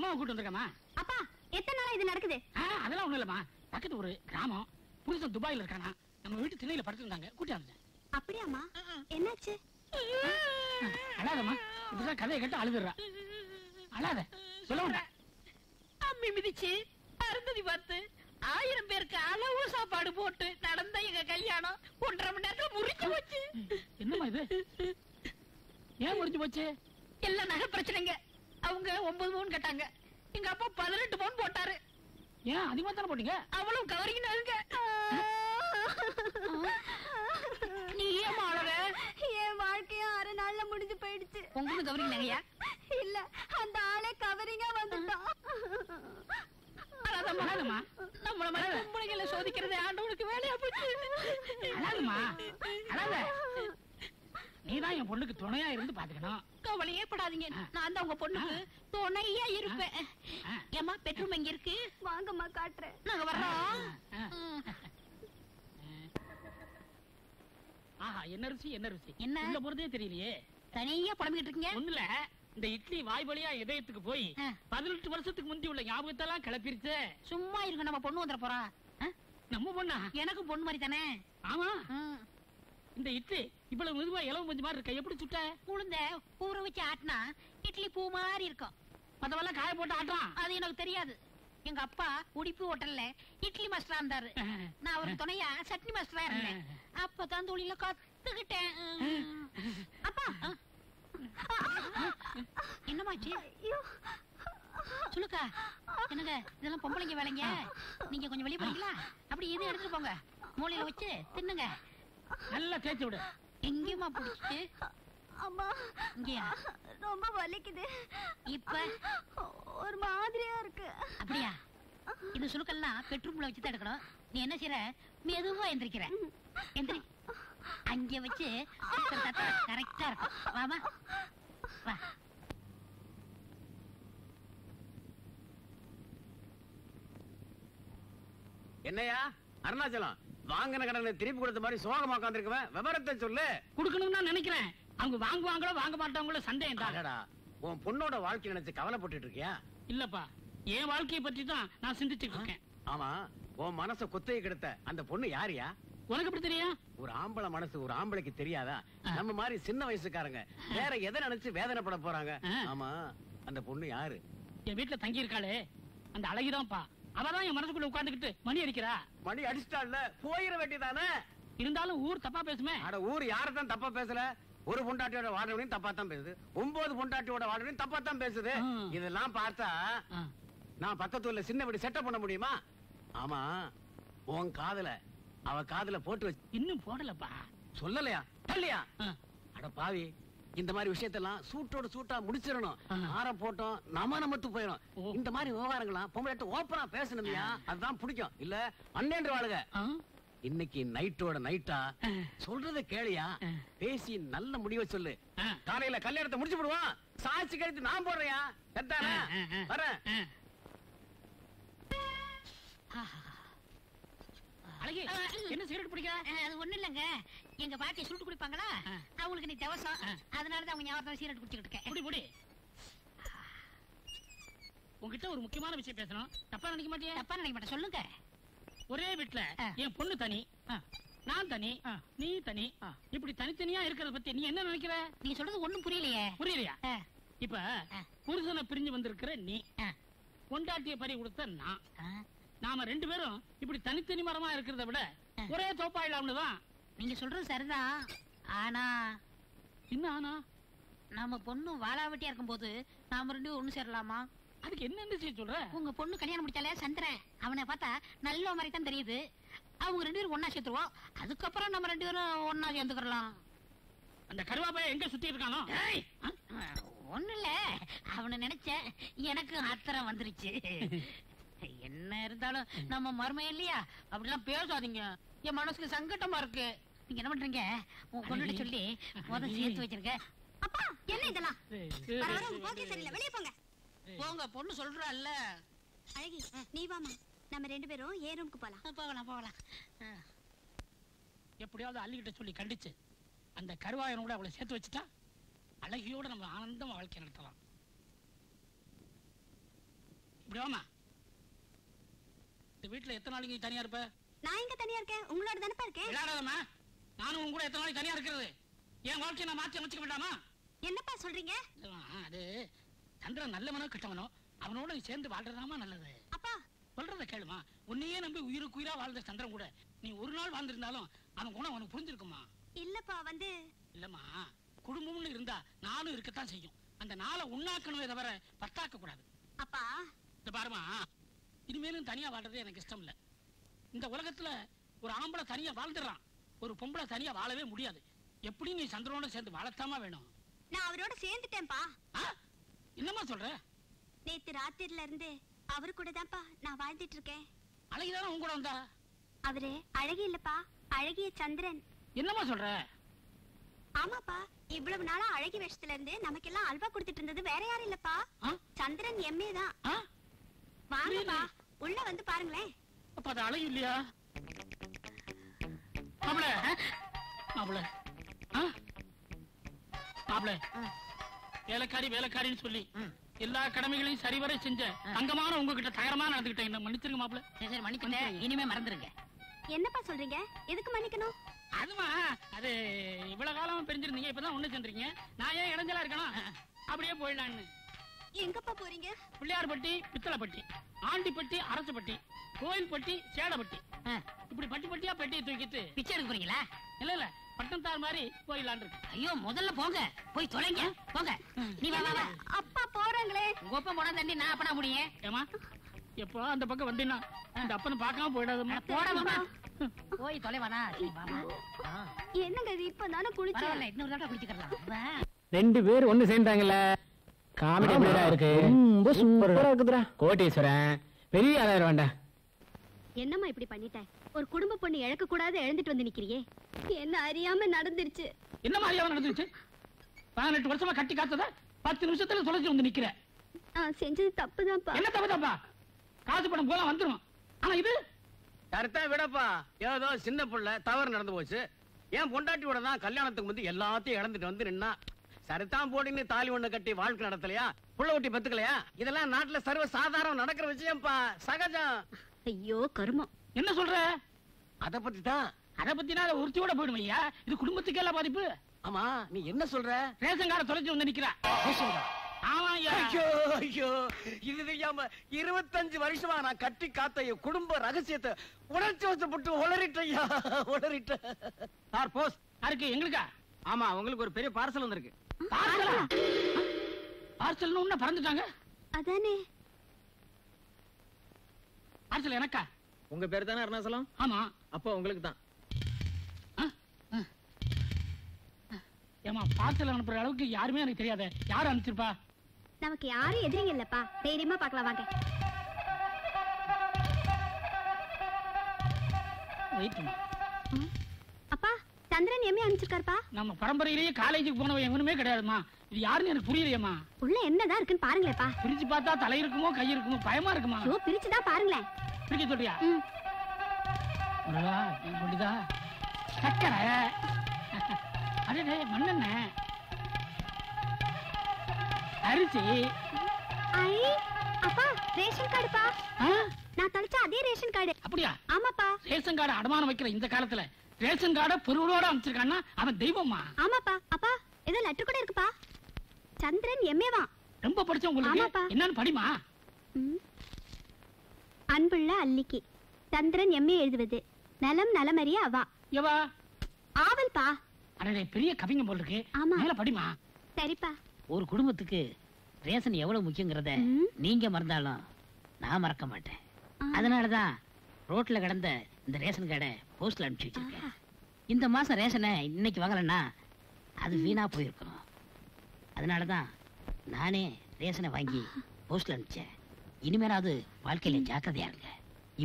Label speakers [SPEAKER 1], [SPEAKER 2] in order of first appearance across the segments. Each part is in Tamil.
[SPEAKER 1] அம்மாவை கூட்டு வந்திருக்கமா?
[SPEAKER 2] அப்பா எத்தனை நாளா இது நடக்குது?
[SPEAKER 1] அதெல்லாம் ஒண்ணு இல்லம்மா. பக்கத்து ஒரு கிராமம், புருஷன் துபாயில இருக்கானா, நம்ம வீட்டு திண்ணையில படுத்திருந்தாங்க, கூட்டி வந்தேன்.
[SPEAKER 2] அப்படியாமா? என்னாச்சு?
[SPEAKER 1] அழாதம்மா, இப்பதான் கதையை கேட்டு அழுதுறா. அழாத, சொல்ல வேண்டாம்.
[SPEAKER 3] அம்மி மிதிச்சு அருந்ததி பார்த்து 1000 பேருக்கு அளவு சாப்பாடு போட்டு நடந்த எங்க கல்யாணம் 1.5 மணி நேரத்துல முறிஞ்சு போச்சு.
[SPEAKER 1] என்னம்மா இது? ஏன் முறிஞ்சு போச்சு?
[SPEAKER 3] எல்லாம் நகை பிரச்சனைங்க. அவங்க 9 பவுன் கேட்டாங்க, எங்க அப்பா 18 பவுன் போட்டாரு.
[SPEAKER 1] ஏன் அதிகமா தானே போட்டீங்க?
[SPEAKER 3] அவ்வளவு கவரிங்க. நீ ஏமா அழக?
[SPEAKER 2] என் வாழ்க்கையும் 1/2 நாள்ல முடிஞ்சு போயிடுச்சு.
[SPEAKER 3] உங்களுக்கு கவரிங் நகையா?
[SPEAKER 2] இல்ல, அந்த ஆளே கவரிங்கா வந்துட்டான்.
[SPEAKER 3] நம்மள மாதிரி பொம்பளைகளை சோதிக்கிறது ஆண்டவனுக்கு வேலையா போச்சு.
[SPEAKER 1] அழாதம்மா, அழாத. நீதான் என் பொண்ணுக்கு துணையா இருந்து பாத்துக்கணும்.
[SPEAKER 3] கவலையே படாதீங்க, நான் தான் உங்க பொண்ணுக்கு துணையா இருப்பேன். ஏமா பெட்ரூம் எங்க இருக்கு?
[SPEAKER 2] வாங்கம்மா காட்டுறேன்.
[SPEAKER 3] நாங்க வர்றோம்.
[SPEAKER 1] ஆஹா, என்ன ருசி, என்ன ருசி.
[SPEAKER 3] என்ன
[SPEAKER 1] உள்ள போறதே தெரியலையே.
[SPEAKER 3] தனியா புலம்பிட்டு இருக்கீங்க?
[SPEAKER 1] ஒண்ணுல, இந்த இட்லி வாய் வழியா இதயத்துக்கு போய் 18 வருஷத்துக்கு முந்தி உள்ள ஞாபகத்தெல்லாம் கிளப்பிருச்சு.
[SPEAKER 3] சும்மா இருங்க, நம்ம பொண்ணு வந்துட போறா.
[SPEAKER 1] நம்ம பொண்ணா?
[SPEAKER 3] எனக்கும் பொண்ணு மாதிரி தானே.
[SPEAKER 1] ஆமா. இந்த இட்லி இவ்வளவு மெதுவா இளவு கொஞ்சம் மாதிரி இருக்க, எப்படி சுட்ட?
[SPEAKER 3] உளுந்த ஊற வச்சு ஆட்டினா இட்லி பூ மாதிரி இருக்கும்.
[SPEAKER 1] மத்தவெல்லாம் காய போட்டு ஆட்டான்.
[SPEAKER 3] அது எனக்கு தெரியாது. எங்க அப்பா உடிப்பு ஹோட்டல்ல இட்லி மாஸ்டரா இருந்தாரு. நான் அவருக்கு துணையா சட்னி மாஸ்டரா இருந்தேன். அப்பதான் தொழில கத்துக்கிட்டேன். அப்பா என்னமாச்சு? சொல்லுக்கா. என்னங்க இதெல்லாம் பொம்பளைங்க வேலைங்க. நீங்க கொஞ்சம் வெளியே போறீங்களா? அப்படி இது எடுத்துட்டு போங்க, மூலையில வச்சு தின்னுங்க.
[SPEAKER 1] நல்லா தேய்ச்சி விடு.
[SPEAKER 3] எங்கேயுமா பிடிச்சிட்டு?
[SPEAKER 2] அம்மா,
[SPEAKER 3] இங்கயா?
[SPEAKER 2] ரொம்ப வலிக்குது.
[SPEAKER 3] இப்ப
[SPEAKER 2] ஒரு மாதிரியா இருக்கு.
[SPEAKER 3] அப்படியா? இந்த சுருக்கெல்லாம் பெட்ரூம்ல வச்சுதான் எடுக்கணும். நீ என்ன செய்யற? மெதுவா எந்திரிக்கிற. எந்திரி. அங்க வச்சு கரெக்டா இருக்கும். வாமா வா.
[SPEAKER 4] என்னையா அருணாச்சலம், வாங்கின கடனை திருப்பி கொடுத்த மாதிரி சோகமா உட்காந்துருக்குவேன். விவரத்தை சொல்லு.
[SPEAKER 1] கொடுக்கணும்னு தான் நினைக்கிறேன். அவங்க வாங்குவாங்களோ வாங்க மாட்டாங்களோ சந்தேகம் தான்.
[SPEAKER 4] உன் பொண்ணோட வாழ்க்கை நினைச்சு கவலைப்பட்டு இருக்கியா?
[SPEAKER 1] இல்லப்பா, என் வாழ்க்கையை பற்றி தான் நான் சிந்திச்சுட்டு இருக்கேன்.
[SPEAKER 4] ஆமா, உன் மனச குத்தையை கெடுத்த அந்த பொண்ணு யாரியா?
[SPEAKER 1] உனக்கு எப்படி தெரியும்?
[SPEAKER 4] ஒரு ஆம்பளை மனசு ஒரு ஆம்பளைக்கு தெரியாதா? நம்ம மாதிரி சின்ன வயசுக்காரங்க வேற எதை நினைச்சு வேதனைப்பட போறாங்க. ஆமா, அந்த பொண்ணு யாரு?
[SPEAKER 1] என் வீட்டுல தங்கி இருக்காளே, அந்த அழகிதான்ப்பா. அவதான் என் மனசுக்குள்ள உட்கார்ந்துகிட்டு மணி அடிக்கிறா.
[SPEAKER 4] மணி அடிச்சிட்டால போயிட வேண்டியதானே?
[SPEAKER 1] இருந்தாலும் ஊர் தப்பா பேசுமே.
[SPEAKER 4] அட, ஊர் யாரதான் தப்பா பேசல? ஒரு பொண்டாட்டியோட வாழவனையும் தப்பா தான் பேசுது, 9 பொண்டாட்டியோட வாழவனையும் தப்பா தான் பேசுது. இதெல்லாம் பார்த்தா நான் பக்கத்துல சின்ன வீடு செட்டப் பண்ண முடியுமா? ஆமா, உன் காதல அவ காதல போட்டு வச்சு
[SPEAKER 1] இன்னும் போடலப்பா.
[SPEAKER 4] சொல்லலையா? தள்ளியா? அட பாவி, இந்த மாதிரி விஷயத்தெல்லாம் சூட்டோட சூட்டா முடிச்சிடணும். ஆரம் போட்டோம் நமத்து போயிடும். இந்த மாதிரி விவகாரங்களாம் பொம்பளை ஓப்பனா பேசணும்யா, அதுதான் பிடிக்கும். இல்ல அண்ணேன்று வாழுக. இன்னைக்கு நைட்டோட நைட்டா சொல்றத கேளியா, பேசி நல்ல முடிவை சொல்லு. காலையில கல்யாணத்தை முடிச்சு விடுவான். சாட்சி கழித்து நான் போடுறேன். வரேன்.
[SPEAKER 1] அழகி, என்ன சிகரெட் பிடிக்க?
[SPEAKER 3] அது ஒண்ணு இல்லங்க, எங்க பாட்டி சுருட்டு குடிப்பாங்களா, அவங்களுக்கு நீ தவசம், அதனாலதான் அவங்க ஞாபகத்துல சிகரெட் குடிச்சுக்கிட்டு இருக்கேன்.
[SPEAKER 1] முடி முடி. உங்ககிட்ட ஒரு முக்கியமான விஷயம் பேசணும். தப்பா நினைக்க மாட்டியா?
[SPEAKER 3] தப்பா நினைக்க மாட்டேன், சொல்லுங்க.
[SPEAKER 1] ஒரே வீட்டுல என் பொண்ணு தனி, நான் தனி, நீ தனி, இப்படி தனித்தனியா இருக்கிறத பத்தி நீ என்ன நினைக்கிற?
[SPEAKER 3] நீ சொல்றது ஒண்ணும் புரியலையே.
[SPEAKER 1] புரியலையா? இப்ப புருஷனை பிரிஞ்சு வந்திருக்கிற நீ, பொண்டாட்டிய பறி கொடுத்த நான், நாம 2 பேரும் இப்படி தனித்தனி மரமா இருக்கிறத விட ஒரே தோப்பாயிலாம்னு தான்.
[SPEAKER 3] நீங்க சொல்றது சரிதான். ஆனா
[SPEAKER 1] என்ன ஆனா?
[SPEAKER 3] நம்ம பொண்ணு வாழாவட்டியா இருக்கும் போது நாம 2 ஒண்ணு சேரலாமா?
[SPEAKER 1] அதுக்கு என்ன செய்ய சொல்ற?
[SPEAKER 3] உங்க பொண்ணு கல்யாணம் முடிச்சாலே சந்திரன், அவனை பார்த்தா நல்ல மாதிரி தான் தெரியுது. அவங்க 2 பேரும் ஒன்னா சேர்த்துருவோம். அதுக்கப்புறம் நம்ம 2 பேரும் ஒன்னா சேர்ந்துக்கலாம்.
[SPEAKER 1] அந்த கருவாப்பைய எங்க சுத்தி இருக்கானோ?
[SPEAKER 3] ஒண்ணு இல்ல, அவனை நினைச்ச எனக்கு ஆத்திரம் வந்துருச்சு. என்ன இருந்தாலும் நம்ம மருமை இல்லையா, அப்படிலாம் பேசாதீங்க. என் மனசுக்கு சங்கட்டமா இருக்கு. நீங்க என்ன பண்றீங்க? உங்க பொண்ணு சொல்லி முதல் சேர்த்து வச்சிருக்க.
[SPEAKER 2] அப்பா, என்ன இதெல்லாம்? போக்கே சரியில்லை, வெளியே போங்க.
[SPEAKER 3] போங்க, பொண்ணு சொல்றாள்ல.
[SPEAKER 2] அழகி, நீ வாமா, நம்ம 2 பேரும் ஏ ரூமுக்கு போலாம்.
[SPEAKER 3] போகலாம்.
[SPEAKER 1] எப்படியாவது அள்ளிக்கிட்ட சொல்லி கண்டிச்சு அந்த கருவாயனோட அவளை சேர்த்து வச்சுட்டா அழகியோட நம்ம ஆனந்தமா வாழ்க்கை நடத்தலாம். இப்படி வாமா. இந்த வீட்டுல எத்தனை நாளைக்கு நீ தனியா இருப்ப?
[SPEAKER 2] நான் எங்க தனியா இருக்கேன்? உங்களோட தானப்பா இருக்கேன்.
[SPEAKER 1] விளையாடாதம்மா. நானும் உங்க கூட எத்தனை நாளைக்கு தனியா இருக்கிறது? என் வாழ்க்கையை நான் மாற்றி அமைச்சுக்க வேண்டாமா?
[SPEAKER 2] என்னப்பா சொல்றீங்க?
[SPEAKER 1] அது சந்திரன் நல்லவனோ கெட்டவனோ அவனோட நீ சேர்ந்து வாழ்றதாமா நல்லது.
[SPEAKER 2] அப்பா
[SPEAKER 1] சொல்றத கேளுமா. உன்னையே நம்பி உயிருக்கு உயிரா வாழ்ந்த சந்திரன் கூட நீ ஒரு நாள் வாழ்ந்திருந்தாலும் அவன் குணம் அவனுக்கு புரிஞ்சிருக்குமா?
[SPEAKER 2] இல்லப்பா
[SPEAKER 1] இல்லம்மா, குடும்பம்னு இருந்தா நானும் இருக்கத்தான் செய்யும். அந்த நாளை உண்ணாக்கணுமே தவிர பத்தாக்க கூடாது.
[SPEAKER 2] அப்பா
[SPEAKER 1] இந்த பாருமா, இனிமேலும் தனியா வாழ்றது எனக்கு இஷ்டம் இல்ல. இந்த உலகத்துல ஒரு ஆம்பளை தனியா வாழ்ந்துடுறான், ஒரு பொம்பளை தனியா வாழவே முடியாது. எப்படி நீ சந்திரனோட சேர்ந்து வாழத்தாமா வேணும்.
[SPEAKER 2] நான் அவரோட சேர்ந்துட்டேன்ப்பா.
[SPEAKER 1] என்னம்மா சொல்ற?
[SPEAKER 2] நேத்து ராத்திரில இருந்து அவரு கூட தான்ப்பா நான் வாழ்ந்துட்டு இருக்கேன்.
[SPEAKER 1] அழகிதானே உன் கூட வந்தா?
[SPEAKER 2] அவரு அழகி இல்லப்பா, அழகிய சந்திரன்.
[SPEAKER 1] என்னம்மா சொல்ற?
[SPEAKER 2] ஆமாப்பா, இவ்வளவு நாளா அழகி வேஷத்துல இருந்து நமக்கெல்லாம் அல்வா கொடுத்துட்டு இருந்தது வேற யாரும் இல்லப்பா, சந்திரன் எம்ஏ தான். வாங்கப்பா உள்ள வந்து பாருங்களேன்.
[SPEAKER 1] அப்ப அது அழகு இல்லையா? மாப்பிள மாப்பிள மாப்பிள, வேலைக்காரி வேலைக்காரின்னு சொல்லி எல்லா கடமைகளையும் சரிவரை செஞ்ச தங்கமான உங்ககிட்ட தகரமா நடந்துகிட்டேன். என்ன மன்னிச்சிருங்க மாப்பிள.
[SPEAKER 3] சரி மன்னிக்கிறேன், இனிமே மறந்துருங்க.
[SPEAKER 2] என்னப்பா சொல்றீங்க? எதுக்கு மன்னிக்கணும்?
[SPEAKER 1] அதுமா, அது இவ்வளவு காலமா பிரிஞ்சிருந்தீங்க, இப்பதான் ஒண்ணு சென்றீங்க. நான் ஏன் இடைஞ்சலா இருக்கணும்? அப்படியே போயிடலான்னு.
[SPEAKER 2] எங்கப்பா போறீங்க?
[SPEAKER 1] பிள்ளையார்பட்டி, பித்தளைப்பட்டி, ஆண்டிப்பட்டி, அரசுப்பட்டி, கோயில்பட்டி, சேடப்பட்டி, இப்படி பட்டி பட்டியா பெட்டியை தூக்கிட்டு
[SPEAKER 3] பிச்சை எடுக்க போறீங்களா?
[SPEAKER 1] இல்ல இல்ல, பட்டணத்தார் மாதிரி போயிடலான் இருக்கு.
[SPEAKER 3] ஐயோ, முதல்ல போங்க, போய் தொலைங்க, போங்க. நீ வா வா.
[SPEAKER 2] அப்பா போறாங்களே.
[SPEAKER 3] உங்க அப்பா போனா தண்ணி நான் அப்பனா முடியும்.
[SPEAKER 1] ஏமா, எப்போ அந்த பக்கம் வந்தீங்கன்னா இந்த அப்பனை பார்க்காம போயிடாதம்மா.
[SPEAKER 3] போடாமா, போய் தொலைவானா.
[SPEAKER 2] என்னங்க இது, இப்பதானே குளிச்சேன்.
[SPEAKER 3] இன்னொரு தடவை குளிச்சுக்கலாம்.
[SPEAKER 5] ரெண்டு பேர் ஒண்ணு சேர்ந்தாங்கல்ல, காமெடி எப்படிடா இருக்கு? ரொம்ப சூப்பரா இருக்குதுடா. கோட்டீஸ்வரன் பெரிய ஆளாயிர வேண்டாம்.
[SPEAKER 2] என்னம்மா இப்படி பண்ணிட்ட? ஒரு குடும்ப பொண்ணு இழக்க கூடாது எழுந்துட்டு வந்து நிக்கிறியே. என்ன அறியாம நடந்துருச்சு.
[SPEAKER 1] என்ன மாதிரியாவது நடந்துருச்சு? 18 வருஷமா கட்டி காத்தத 10 நிமிஷத்துல தொலைச்சு வந்து நிக்கிற.
[SPEAKER 2] செஞ்சது தப்புதான்ப்பா.
[SPEAKER 1] என்ன தப்புதாப்பா? காசு பணம் போல வந்துரும். ஆனா இது
[SPEAKER 4] கருத்தா விடப்பா, ஏதோ சின்ன புள்ள தவறு நடந்து போச்சு. ஏன் பொண்டாட்டியோட தான் கல்யாணத்துக்கு வந்து எல்லாத்தையும் இழந்துட்டு வந்து நின்னா. சரிதான் போடின்னு தாலி ஒண்ணு கட்டி வாழ்க்கை நடத்தலையா, புள்ள ஒட்டி பத்துக்கலையா? இதெல்லாம் நாட்டுல சர்வ சாதாரணம் நடக்கிற விஷயம்ப்பா, சகஜம்.
[SPEAKER 2] ஐயோ கருமம்.
[SPEAKER 1] என்ன சொல்ற?
[SPEAKER 4] அத பத்தி தான்.
[SPEAKER 1] அத பத்தினா உறுத்தியோட போயிடும் ஐயா. இது குடும்பத்துக்கு எல்லாம் பாதிப்பு.
[SPEAKER 4] ஆமா, நீ என்ன சொல்ற?
[SPEAKER 1] ரேஷன் கார்டு தொலைச்சு வந்து நிக்கிறா. ஆமா ஐயா.
[SPEAKER 4] ஐயோ ஐயோ, இது தெரியாம 25 வருஷமா நான் கட்டி காத்த என் குடும்ப ரகசியத்தை உணர்ச்சி வசப்பட்டு உளறிட்டையா, உளறிட்ட.
[SPEAKER 5] சார் போஸ்ட்
[SPEAKER 1] யாருக்கு? எங்களுக்கா?
[SPEAKER 5] ஆமா, உங்களுக்கு ஒரு பெரிய பார்சல் வந்திருக்கு.
[SPEAKER 1] பார்சல் உன்ன பறந்துட்டாங்க.
[SPEAKER 2] அதானே.
[SPEAKER 1] பார்சல் எனக்கா?
[SPEAKER 5] உங்க பேர் தானே அருணாசலம்?
[SPEAKER 1] ஆமா.
[SPEAKER 5] அப்போ உங்களுக்கு தான்.
[SPEAKER 1] ஏமா, பார்சல் அனுப்புற அளவுக்கு யாருமே எனக்கு தெரியாத. யாரு அனுப்பிச்சிருப்பா?
[SPEAKER 2] நமக்கு யாரும் எதிரிங்க இல்லப்பா, தைரியமா பார்க்கலாம் வாங்க. அப்பா, சந்திரன் எம்ஏ அனுப்பிச்சிருக்காருப்பா.
[SPEAKER 1] நம்ம பரம்பரையிலேயே காலேஜுக்கு போனவன் எவனுமே கிடையாதுமா. இது யாருன்னு எனக்கு புரியலையேம்மா.
[SPEAKER 2] உள்ள என்னதான் இருக்குன்னு பாருங்களேப்பா.
[SPEAKER 1] பிரிச்சு பார்த்தா தலை இருக்குமோ கை இருக்குமோ பயமா இருக்குமா.
[SPEAKER 2] பிரிச்சுதான் பாருங்களேன்.
[SPEAKER 1] பிரிக்க சொல்றியா? முடிதா சக்கரை, அடே மண்ணெண்ண, அரிசி.
[SPEAKER 2] அப்பா, ரேஷன் கார்டுப்பா. நான் தொலைச்ச அதே ரேஷன் கார்டு.
[SPEAKER 1] அப்படியா?
[SPEAKER 2] ஆமாப்பா.
[SPEAKER 1] ரேஷன் கார்டு அடமானம் வைக்கிற இந்த காலத்துல ரேஷன் கார்டை பொருளோட அமைச்சிருக்கான்னா அவன் தெய்வமா?
[SPEAKER 2] ஆமாப்பா. அப்பா, ஏதோ லெட்டர் கூட இருக்குப்பா. சந்திரன் எம்ஏவா.
[SPEAKER 1] ரொம்ப படிச்ச உங்களுக்கு என்னன்னு படிமா.
[SPEAKER 2] அன்புள்ள அல்லிக்கு சந்திரன் எம்ஏ எழுதுவது நலம் நலமறிய அவா.
[SPEAKER 1] எவா?
[SPEAKER 2] ஆவல்பா.
[SPEAKER 1] அடே, பெரிய கவிங்க போல இருக்கு. மேல படிமா.
[SPEAKER 2] சரிப்பா.
[SPEAKER 3] ஒரு குடும்பத்துக்கு ரேஷன் எவ்வளவு முக்கியங்கிறத நீங்க மறந்தாலும் நான் மறக்க மாட்டேன். அதனாலதான் ரோட்ல கிடந்த இந்த ரேஷன் கார்டை போஸ்ட்ல அனுப்பிச்சு வச்சிருக்கேன். இந்த மாசம் ரேஷனை இன்னைக்கு வாங்கலன்னா அது வீணா போயிருக்கும். அதனாலதான் நானே ரேஷனை வாங்கி போஸ்ட்ல அனுப்பிச்சேன். இனிமேலாவது வாழ்க்கையில ஜாக்கிரதையா இருங்க.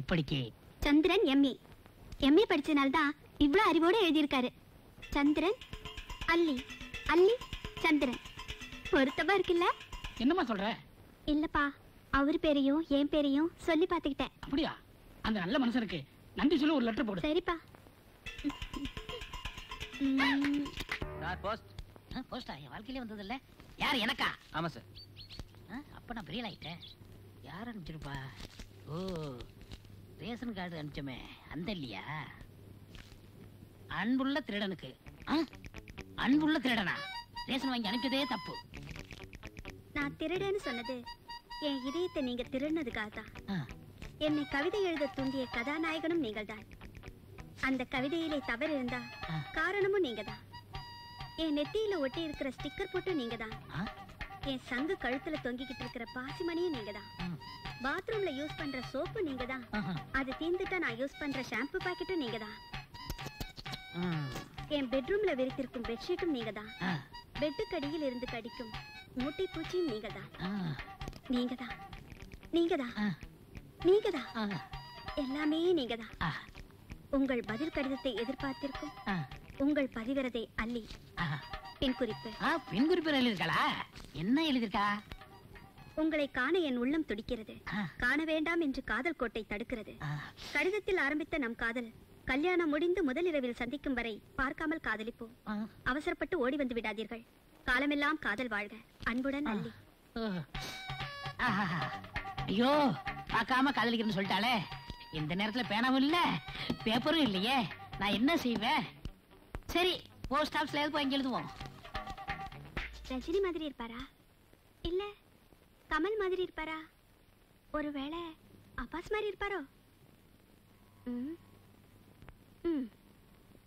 [SPEAKER 3] இப்படிக்கு
[SPEAKER 2] சந்திரன் எம்ஏ எம்ஏ படிச்சனால்தான் இவ்வளவு அறிவோட எழுதியிருக்காரு. சந்திரன் அல்லி, அல்லி சந்திரன். பொருத்தமா இருக்குல்ல?
[SPEAKER 1] என்னமா சொல்ற?
[SPEAKER 2] இல்லப்பா, அவர் பேரையும் என் பேரையும் சொல்லி பாத்துக்கிட்டேன்.
[SPEAKER 1] அப்படியா? அந்த நல்ல மனுஷனுக்கு நன்றி சொல்லி ஒரு லெட்டர் போடு.
[SPEAKER 2] சரிப்பா.
[SPEAKER 5] Sir post.
[SPEAKER 3] போஸ்டா? என் வாழ்க்கையிலே வந்தது இல்ல. யார்? எனக்கா?
[SPEAKER 5] ஆமா சார்.
[SPEAKER 3] அப்ப நான் பெரிய ஆயிட்டேன். யார் அனுப்பிச்சிருப்பா? ஓ, ரேஷன் கார்டு அனுப்பிச்சோமே அந்த இல்லையா? அன்புள்ள திருடனுக்கு. அன்புள்ள திருடனா? ரேஷன் வாங்கி அனுப்பியதே தப்பு.
[SPEAKER 2] நான் திருடன்னு சொன்னது என் இதயத்தை நீங்க திருடினதுக்காக தான். என்னை கவிதை எழுத தூண்டிய கதாநாயகனும் நீங்கள் தான். அந்த கவிதையிலே தவறு இருந்தா காரணமும் நீங்க தான். என் நெத்தியில ஒட்டி இருக்கிற ஸ்டிக்கர் போட்டும் நீங்க தான். என் சங்கு கழுத்துல தொங்கிக்கிட்டு இருக்கிற பாசிமணியும் நீங்க தான். பாத்ரூம்ல யூஸ் பண்ற சோப்பு நீங்க தான். அது தீர்ந்துட்டா நான் யூஸ் பண்ற ஷாம்பு பாக்கெட்டும் நீங்க தான். என் பெட்ரூம்ல விரித்திருக்கும் பெட்ஷீட்டும் நீங்க தான். பெட்டுக்கு அடியில் இருந்து கடிக்கும் மூட்டை பூச்சியும் நீங்க தான். நீங்க தான், நீங்க தான், நீங்க தான், எல்லாமே நீங்க தான். உங்கள் பதில் கடிதத்தை எதிர்பார்த்திருக்கும் உங்கள் பதிவிரதை அல்லி. பின் குறிப்பு.
[SPEAKER 3] பின் குறிப்பு எழுதிருக்கா? என்ன எழுதிருக்கா?
[SPEAKER 2] உங்களை காண என் உள்ளம் துடிக்கிறது. காண வேண்டாம் என்று காதல் கோட்டை தடுக்கிறது. கடிதத்தில் ஆரம்பித்த நம் காதல் கல்யாணம் முடிந்து முதல் இரவில் சந்திக்கும் வரை பார்க்காமல் காதலிப்போம். அவசரப்பட்டு ஓடி வந்து விடாதீர்கள். காலமெல்லாம் காதல் வாழ்க. அன்புடன் அல்லி.
[SPEAKER 3] ஐயோ, பார்க்காம காதலிக்கிறேன்னு சொல்லிட்டாலே. இந்த நேரத்துல பேனாவும் இல்ல, பேப்பரும் இல்லையே. நான் என்ன செய்வேன்? சரி, போஸ்ட் ஆபீஸ்ல எதுக்கு வாங்கி எழுதுவோம்.
[SPEAKER 2] ரஜினி மாதிரி இருப்பாரா? இல்ல கமல் மாதிரி இருப்பாரா? ஒருவேளை அப்பாஸ் மாதிரி இருப்பாரோ?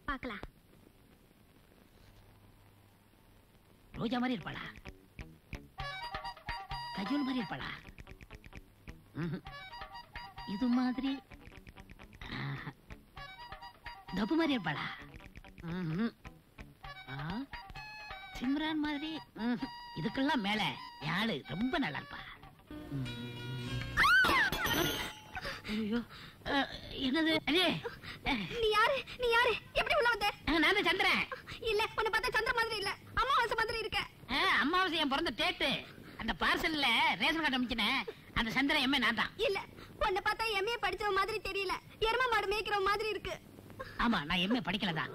[SPEAKER 2] பார்க்கலாம்.
[SPEAKER 3] ரோஜா மாதிரி இருப்பாளா? கஜோல் மாதிரி இருப்பாளா? இது மாதிரி தப்பு மாதிரி இருப்பாளா? சிம்ரான் மாதிரி? இதுக்கெல்லாம் மேல யாழு ரொம்ப நல்லா இருப்பா. என்னது?
[SPEAKER 2] நீ யாரு? நீ யாரு? எப்படி உள்ள வந்த?
[SPEAKER 3] நான் சந்திரன்.
[SPEAKER 2] இல்ல, உன்னை பார்த்தா சந்திர மாதிரி இல்ல, அமாவாசை மாதிரி இருக்க.
[SPEAKER 3] அமாவாசை என் பிறந்த டேட்டு. அந்த பார்சல்ல ரேஷன் கார்டு அனுப்பிச்சேன். அந்த சந்திரன் எம்ஏ நான் தான்.
[SPEAKER 2] இல்ல, உன்னை பார்த்தா எம்ஏ படிச்சவ மாதிரி தெரியல, எரும மாடு மேய்க்கிற மாதிரி இருக்கு.
[SPEAKER 3] ஆமா, நான் எம்ஏ படிக்கலதான்.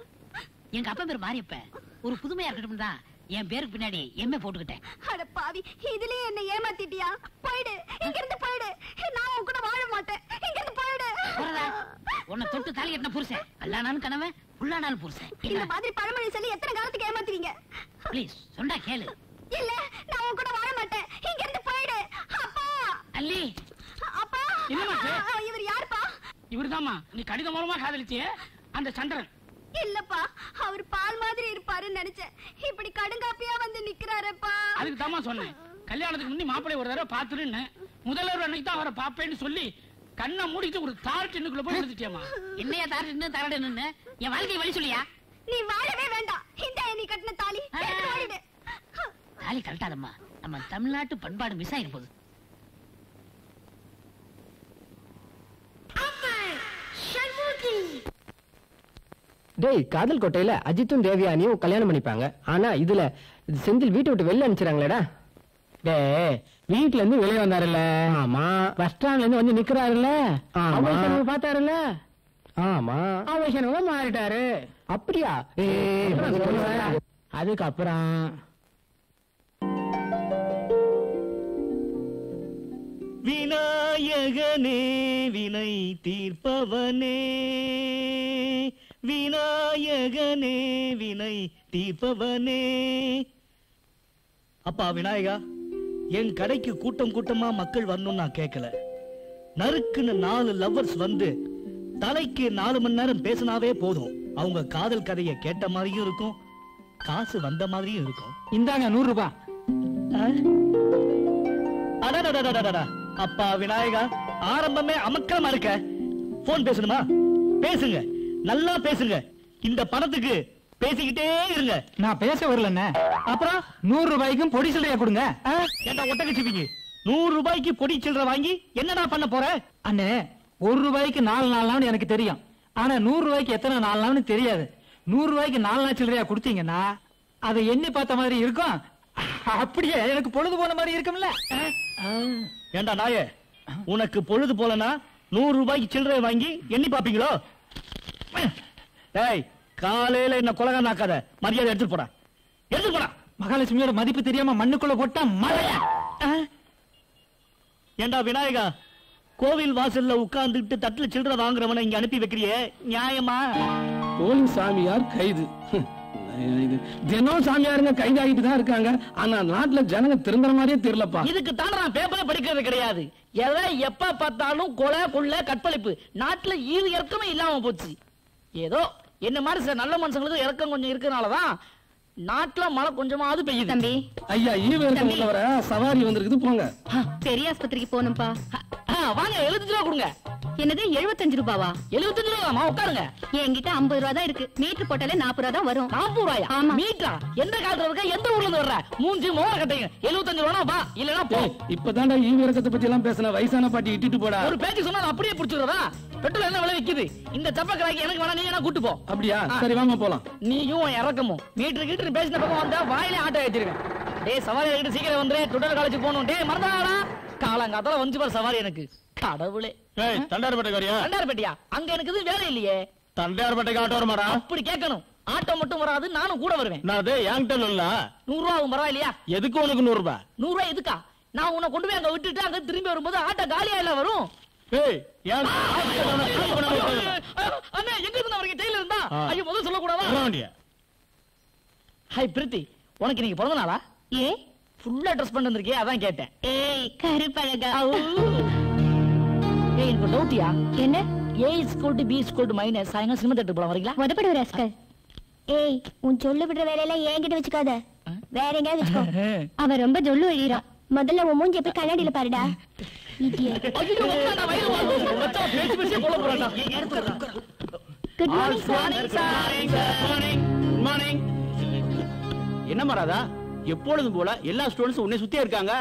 [SPEAKER 3] எங்க அப்பா பேர் மாரியப்ப. ஒரு புதுமையா இருக்கட்டும் தான் என் பேருக்கு பின்னாடி எம்ஏ போட்டுக்கிட்டேன்.
[SPEAKER 2] அட பாவி, இதுலயே என்ன ஏமாத்திட்டியா? போயிடு, இங்க இருந்து போயிடு. நான் உன் கூட வாழ மாட்டேன். இங்க இருந்து போயிடு.
[SPEAKER 3] உன்னை தொட்டு தாலி கட்டின புருஷன், கல்லானாலும் கணவன், புல்லானாலும் புருஷன்.
[SPEAKER 2] இந்த மாதிரி பழமொழி சொல்லி எத்தனை காலத்துக்கு ஏமாத்துவீங்க?
[SPEAKER 3] ப்ளீஸ் சொன்னா கேளு.
[SPEAKER 2] இல்ல, நான் உன் கூட வாழ மாட்டேன். இங்க இருந்து போயிடு. அப்பா.
[SPEAKER 3] அல்லி.
[SPEAKER 2] அப்பா. இவர் யாருப்பா?
[SPEAKER 1] இவர்தாம்மா நீ கடிதம் மூலமா காதலிச்சியே அந்த சந்திரன்.
[SPEAKER 2] இல்லப்பா, அவர் பால் மாதிரி இருப்பாருன்னு நினைச்சேன். இப்படி கடுங்காப்பியா வந்து நிக்கிறாரப்பா.
[SPEAKER 1] அதுக்கு தாமா சொன்னேன், கல்யாணத்துக்கு முன்னே மாப்பிள்ளை ஒரு தடவை பாத்துருன்னு. முதல்வர் அன்னைக்கு தான் அவரை பாப்பேன்னு சொல்லி கண்ணை மூடிட்டு ஒரு தார் டின்னுக்குள்ள போய் எடுத்துட்டியாமா.
[SPEAKER 3] என்னையா தார் டின்னு தரடுன்னு என் வாழ்க்கை வழி சொல்லியா?
[SPEAKER 2] நீ வாழவே வேண்டாம். இந்த நீ கட்டின தாலி ஓடிடு.
[SPEAKER 3] தாலி கழட்டாதம்மா, நம்ம தமிழ்நாட்டு பண்பாடு மிஸ் ஆகி போகுது.
[SPEAKER 5] டேய், காதல் கோட்டையில அஜித்தும் தேவியானியும் கல்யாணம் பண்ணிப்பாங்க. ஆனா இதுல செந்தில் வீட்டை விட்டு வெளில அனுப்பிச்சிடறாங்களேடா. டேய், வீட்டுல இருந்து வெளியே வந்தாருல்ல? ஆமா. பஸ் ஸ்டாண்ட்ல இருந்து வந்து நிக்கிறாருல்ல? பாத்தாருல்ல? ஆமா. அவசரமா மாறிட்டாரு. அப்படியா? அதுக்கப்புறம்
[SPEAKER 6] விநாயகனே வினை தீர்ப்பவனே, விநாயகனே வினை தீர்ப்பவனே. அப்பா விநாயகா, என் கடைக்கு கூட்டம் கூட்டமா மக்கள் வரணும்னு நான் கேட்கல. நறுக்குன்னு 4 லவ்வர்ஸ் வந்து தலைக்கு 4 மணி நேரம் பேசினாவே போதும். அவங்க காதல் கதையை கேட்ட மாதிரியும் இருக்கும், காசு வந்த மாதிரியும் இருக்கும்.
[SPEAKER 5] இந்தாங்க 100 ரூபாய்.
[SPEAKER 6] அப்பா விநாயகா, ஆரம்பமே அமக்கலமா இருக்க. போன் பேசணுமா? பேசுங்க, நல்லா பேசுங்க. இந்த பணத்துக்கு பேசிக்கிட்டே இருங்க.
[SPEAKER 5] நான் பேச வரலண்ணே.
[SPEAKER 6] அப்புறம்
[SPEAKER 5] 100 ரூபாய்க்கும் பொடி சில்லறையா கொடுங்க.
[SPEAKER 6] ஏண்டா ஒட்டகச்சிப்பீங்க? 100 ரூபாய்க்கு பொடி சில்லறை வாங்கி என்னடா பண்ண போற?
[SPEAKER 5] அண்ணே, 1 ரூபாய்க்கு 4 நாள்னு எனக்கு தெரியும். ஆனா 100 ரூபாய்க்கு எத்தனை 4 நாள்னு தெரியாது. 100 ரூபாய்க்கு 4 நாள் சில்லறையா கொடுத்தீங்கன்னா அதை எண்ணி பார்த்த மாதிரி இருக்கும். அப்படியே எனக்கு பொழுது போன மாதிரி இருக்கும்ல.
[SPEAKER 6] ஏண்டா நாயே, உனக்கு பொழுது போலனா 100 ரூபாய்க்கு சில்லறை வாங்கி எண்ணி பாப்பீங்களோ? டேய், காலையில என்ன கொலகா நாக்காத, மரியாதை எடுத்துட்டு போடா, எடுத்துட்டு போடா.
[SPEAKER 5] மகாலட்சுமியோட மதிப்பு தெரியாம மண்ணுக்குள்ள போட்டா மழையா?
[SPEAKER 6] ஏண்டா விநாயகா, கோவில் வாசல்ல உட்கார்ந்துட்டு தட்டுல சில்லற வாங்குறவனை இங்க அனுப்பி வைக்கிறியே, நியாயமா?
[SPEAKER 5] போலீஸ் சாமியார் கைது. இது தினம் சாமியாருங்க கைதாகிட்டு தான் இருக்காங்க. ஆனா நாட்டுல ஜனங்க திருந்துற மாதிரியே தெரியலப்பா.
[SPEAKER 6] இதுக்கு தானே நான் பேப்பரே படிக்கிறது கிடையாது. எதை எப்ப பார்த்தாலும் கொலை கொள்ளை கற்பழிப்பு. நாட்டுல ஈவு இறக்கமே இல்லாம போச்சு. ஏதோ என்ன மாதிரி சில நல்ல மனுஷங்களுக்கு இறக்கம் கொஞ்சம் இருக்கனாலதான் நாட்டுல மழை கொஞ்சமாவது பெய்யுது.
[SPEAKER 2] தம்பி
[SPEAKER 5] ஐயா ஈவு இறக்கம் உள்ளவர சவாரி வந்திருக்குது, போங்க.
[SPEAKER 2] பெரிய ஆஸ்பத்திரிக்கு போகணும்பா.
[SPEAKER 6] வாங்க 75 ரூபா கொடுங்க.
[SPEAKER 2] என்னது 75 ரூபாவா?
[SPEAKER 6] 75 ரூபா உட்காருங்க.
[SPEAKER 2] என்கிட்ட 50 ரூபா தான் இருக்கு. மீட்டர் போட்டாலே 40 ரூபா தான் வரும்.
[SPEAKER 6] 40 ரூபாயா?
[SPEAKER 2] ஆமா.
[SPEAKER 6] மீட்டரா? எந்த காலத்துல இருக்க, எந்த ஊர்ல இருந்து வர்ற? மூஞ்சி மோர கட்டைங்க. 75 ரூபா வா, இல்லனா போ.
[SPEAKER 5] இப்பதான்டா ஈவு இறக்கத்தை பத்தி எல்லாம் பேசின. வயசான பாட்டி இட்டிட்டு போடா.
[SPEAKER 6] ஒரு பேச்சு சொன்னா அப்படியே புடிச்சுறதா? பெட்ரோல் என்ன விலை விக்குது? இந்த சப்பக்கராக்கி எனக்கு வேணா, நீ என்ன கூட்டு போ.
[SPEAKER 5] அப்படியா? சரி வாங்க போலாம்.
[SPEAKER 6] நீயும் இறக்கமும் மீட்டர் கிட்ட பேசின பக்கம் வந்தா வாயிலே ஆட்டோ ஏத்திருவேன். டேய் சவாரி ஆகிட்டு சீக்கிரம் வந்துரு, டுடல் காலேஜ் போகணும். டேய் மறந்தாடா, காலங்காத்தால வந்து பாரு சவாரி. எனக்கு கடவுளே.
[SPEAKER 4] தண்டார்பேட்டைக்காரியா?
[SPEAKER 6] தண்டார்பேட்டையா? அங்க எனக்கு இது வேலை இல்லையே.
[SPEAKER 4] தண்டார்பேட்டைக்கு ஆட்டோ வருமாடா?
[SPEAKER 6] அப்படி கேட்கணும். ஆட்டோ மட்டும் வராது, நானும் கூட வருவேன்.
[SPEAKER 4] நான் அது என்கிட்ட இல்ல.
[SPEAKER 6] 100 ரூபா ஆகும், பரவாயில்லையா?
[SPEAKER 4] எதுக்கு உனக்கு 100 ரூபாய்?
[SPEAKER 6] 100 ரூபாய் எதுக்கா? நான் உன்னை கொண்டு போய் அங்க விட்டுட்டு அங்க திரும்பி வரும்போது ஆட்டோ காலியா இல்ல வரும்.
[SPEAKER 4] ஏய் ஏன்
[SPEAKER 6] அண்ணே எங்க இருந்து அவருக்கு டெய்லர் இருந்தா? ஐயோ முதல்ல சொல்ல கூடாதா?
[SPEAKER 4] வேண்டிய
[SPEAKER 6] ஹாய் பிரீத்தி, உனக்கு இன்னைக்கு பிறந்த நாளா?
[SPEAKER 2] ஏ
[SPEAKER 6] ஃபுல்லா ட்ரெஸ் பண்ணி வந்திருக்கே, அதான் கேட்டேன்.
[SPEAKER 2] ஏய் கருப்பழகா.
[SPEAKER 6] ஏய் எனக்கு டவுட்டியா?
[SPEAKER 2] என்ன?
[SPEAKER 6] A is equal to B is equal to minus. சாயங்காலம் சினிமா தேட்டர் போலாம், வரீங்களா?
[SPEAKER 2] உதப்படுவ ராஸ்கல். ஏய் உன் சொல்லு விடுற வேலையெல்லாம் என்கிட்ட வச்சுக்காத, வேற எங்கயாவது வச்சுக்கோ. அவன் ரொம்ப சொல்லு எழுறான். முதல்ல உன் மூஞ்சி போய் கண்ணாடியில பாருடா. இடியட்.
[SPEAKER 6] ஐயோ நான் வயிறு வாங்குது. மச்சான் பேசி பேசி போல போறானே.
[SPEAKER 2] Good morning sir.
[SPEAKER 4] மார்னிங். என்ன மராதா, எப்பொழுதும் போல எல்லா ஸ்டூடண்ட்ஸும் உன்னை சுத்தியே இருக்காங்க.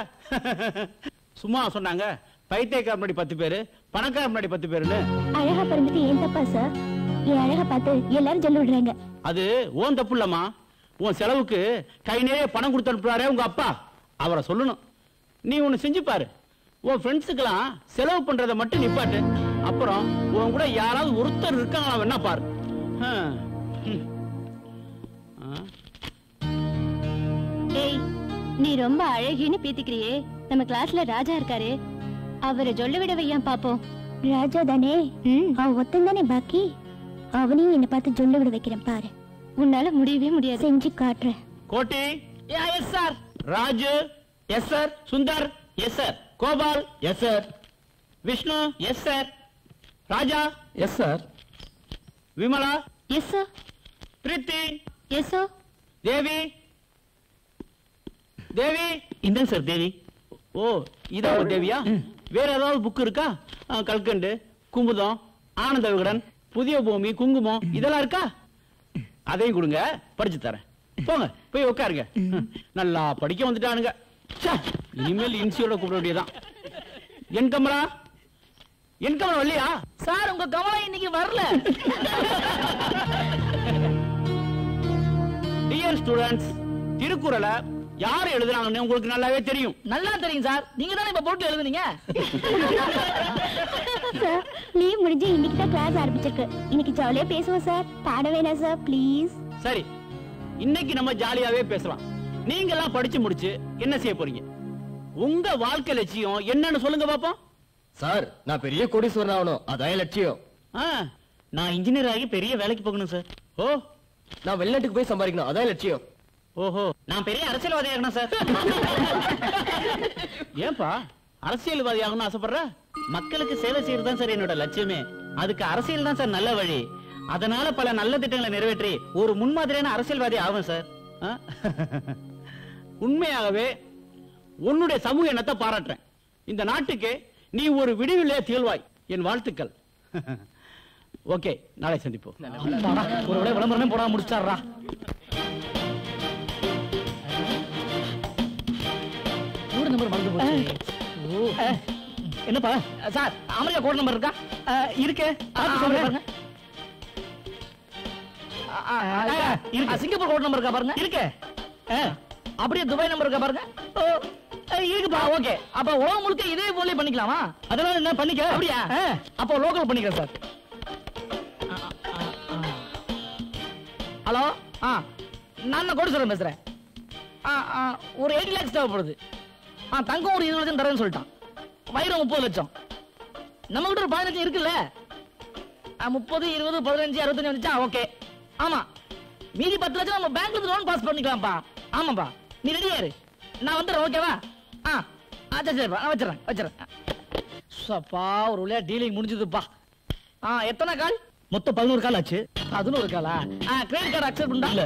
[SPEAKER 4] சும்மா சொன்னாங்க பைத்தியக்கார முன்னாடி 10 பேரு, பணக்கார முன்னாடி 10 பேருன்னு.
[SPEAKER 2] அழகா பிறந்துட்டு ஏன் தப்பா சார்? என் அழகா பார்த்து எல்லாரும் சொல்லி விடுறாங்க.
[SPEAKER 4] அது ஓன் தப்பு இல்லம்மா. உன் செலவுக்கு கை நிறைய பணம் கொடுத்து அனுப்புறாரே உங்க அப்பா, அவரை சொல்லணும். நீ ஒண்ணு செஞ்சு பாரு. உன் ஃப்ரெண்ட்ஸுக்கெல்லாம் செலவு பண்றதை மட்டும் நிப்பாட்டு. அப்புறம் உன் கூட யாராவது ஒருத்தர் இருக்காங்களா வேணா பாரு.
[SPEAKER 2] ஏய் நீ ரொம்ப அழகின்னு பீத்திக்கிறியே. நம்ம கிளாஸ்ல ராஜா இருக்காரு, அவரை சொல்ல விட வையான் பாப்போம். ராஜா தானே? அவன் ஒத்தன் தானே பாக்கி. அவனையும் என்ன பார்த்து சொல்ல விட வைக்கிறேன் பாரு. உன்னால முடியவே முடியாது. செஞ்சு காட்டுறேன்.
[SPEAKER 4] Kotti.
[SPEAKER 6] Yes sir.
[SPEAKER 4] Raju. Yes sir. Sundar. Yes sir. Gopal. Yes sir. Vishnu. Yes sir. Raja.
[SPEAKER 5] Yes sir.
[SPEAKER 4] Vimala.
[SPEAKER 2] Yes sir.
[SPEAKER 4] Preethi.
[SPEAKER 2] Yes sir.
[SPEAKER 4] Devi. Devi.
[SPEAKER 6] இந்த சார் தேவி.
[SPEAKER 4] ஓ இதான் தேவியா? வேற ஏதாவது புக் இருக்கா? கல்கண்டு, குமுதம், ஆனந்த விகடன், புதிய பூமி, குங்குமம் இதெல்லாம் இருக்கா? அதையும் கொடுங்க, படிச்சு தரேன். போங்க போய் உட்காருங்க. நல்லா படிக்க வந்துட்டானுங்க. இனிமேல் இன்சியோட கூப்பிட வேண்டியதான். என் கமலா, என் கமலா வரலையா?
[SPEAKER 6] சார் உங்க கமலா இன்னைக்கு வரல.
[SPEAKER 4] டியர் ஸ்டூடண்ட்ஸ், திருக்குறளை யார் எழுதுறாங்கன்னு உங்களுக்கு நல்லாவே தெரியும்.
[SPEAKER 6] நல்லா தெரியும் சார், நீங்க தானே இப்ப போட்டு எழுதுனீங்க.
[SPEAKER 2] சார் லீவ் முடிஞ்சு இன்னைக்கு தான் கிளாஸ் ஆரம்பிச்சிருக்கு. இன்னைக்கு ஜாலியா பேசுவோம் சார். பாட வேணாம் சார் ப்ளீஸ்.
[SPEAKER 4] சரி, இன்னைக்கு நம்ம ஜாலியாவே பேசலாம். நீங்க எல்லாம் படிச்சு முடிச்சு என்ன செய்ய போறீங்க? உங்க வாழ்க்கை லட்சியம் என்னன்னு சொல்லுங்க பாப்போம்.
[SPEAKER 5] சார் நான் பெரிய கோடீஸ்வரன் ஆகணும், அதான் லட்சியம்.
[SPEAKER 6] நான் இன்ஜினியர் ஆகி பெரிய வேலைக்கு போகணும் சார்.
[SPEAKER 4] ஓ,
[SPEAKER 5] நான் வெளிநாட்டுக்கு போய் சம்பாதிக்கணும், அதான் லட்சியம்.
[SPEAKER 4] ஓஹோ,
[SPEAKER 6] நான் பெரிய அரசியல்வாதி ஆகணும் சார்.
[SPEAKER 4] ஏன்பா அரசியல்வாதி ஆகணும்னு ஆசைப்படுற?
[SPEAKER 6] மக்களுக்கு சேவை செய்யறது தான் சார் என்னோட லட்சியமே. அதுக்கு அரசியல் தான் சார் நல்ல வழி. அதனால பல நல்ல திட்டங்களை நிறைவேற்றி ஒரு முன்மாதிரியான அரசியல்வாதி ஆகும் சார்.
[SPEAKER 4] உண்மையாகவே உன்னுடைய சமூக எண்ணத்தை பாராட்டுறேன். இந்த நாட்டுக்கு நீ ஒரு விடிவிலே திகழ்வாய். என் வாழ்த்துக்கள். ஓகே, நாளை சந்திப்போம்.
[SPEAKER 6] ஒரு விட விளம்பரமே போடாம முடிச்சாரா? என்னப்பா சார், அமெரிக்கா கோட் நம்பர் இருக்கா? இருக்கு. சிங்கப்பூர் கோட் நம்பர் இருக்கா பாருங்க. இருக்கு. அப்படியே துபாய் நம்பர் இருக்கா பாருங்க. இருக்குப்பா. ஓகே, அப்ப உலகம் முழுக்க இதே போல பண்ணிக்கலாமா? அதெல்லாம் என்ன பண்ணிக்க. அப்படியா? அப்போ லோக்கல் பண்ணிக்கிறேன் சார். ஹலோ, நான் கோடீஸ்வரன் பேசுறேன். ஒரு 80 lakhs தேவைப்படுது. தங்கம் ஒரு 20 லட்சம் தரேன்னு சொல்லிட்டான்.
[SPEAKER 7] வைரம் 30 லட்சம். நம்ம கிட்ட ஒரு 15 இருக்குல்ல, 30, 20, 15, 65 வந்துச்சா? ஓகே. ஆமா, மீதி 10 லட்சம் நம்ம பேங்க்ல இருந்து லோன் பாஸ் பண்ணிக்கலாம்ப்பா. ஆமாப்பா, நீ ரெடியா இரு, நான் வந்துடுறேன். ஓகேவா? சரிப்பா, நான் வச்சிடறேன். சப்பா, ஒரு வழியா டீலிங் முடிஞ்சதுப்பா. எத்தனை கால்?
[SPEAKER 6] மொத்தம் 11 கால் ஆச்சு.
[SPEAKER 7] 11 காலா? கிரெடிட் கார்டு அக்செப்ட் பண்ணா?
[SPEAKER 6] இல்ல.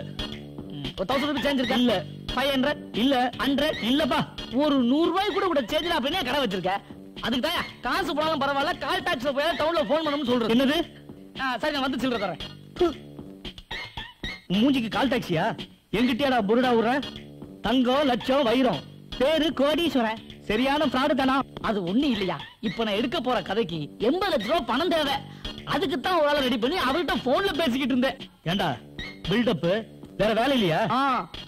[SPEAKER 7] ஒரு 1000 ரூபாய் சேஞ்ச் இருக்கா?
[SPEAKER 6] இல்ல.
[SPEAKER 7] 500?
[SPEAKER 6] இல்ல.
[SPEAKER 7] 100?
[SPEAKER 6] இல்லப்பா.
[SPEAKER 7] ஒரு 100 ரூபாய் கூட சேஞ்ச் அப்படின்னா கடை வச்சிருக்க. அதுக்கு தான் காசு போனாலும் பரவாயில்ல, கால் டாக்ஸ்ல போய் டவுன்ல போன் பண்ணணும்னு சொல்றது.
[SPEAKER 6] என்னது?
[SPEAKER 7] சரி, நான் வந்து சில்லற தரேன்.
[SPEAKER 6] மூஞ்சிக்கு கால் டாக்ஸியா? எங்கிட்டயாடா புருடா விடுற? தங்கம், லட்சம், வைரம், பேரு கோடீஸ்வரன். சரியான ஃப்ராடு தானா?
[SPEAKER 7] அது ஒண்ணு இல்லையா, இப்ப நான் எடுக்க போற கதைக்கு 80 லட்சம் ரூபாய் பணம் தேவை. அதுக்கு தான் ஒரு ஆளை ரெடி பண்ணி அவர்கிட்ட போன்ல பேசிக்கிட்டு இருந்தேன்.
[SPEAKER 6] ஏண்டா பில்டப்? வேற வேலை இல்லையா?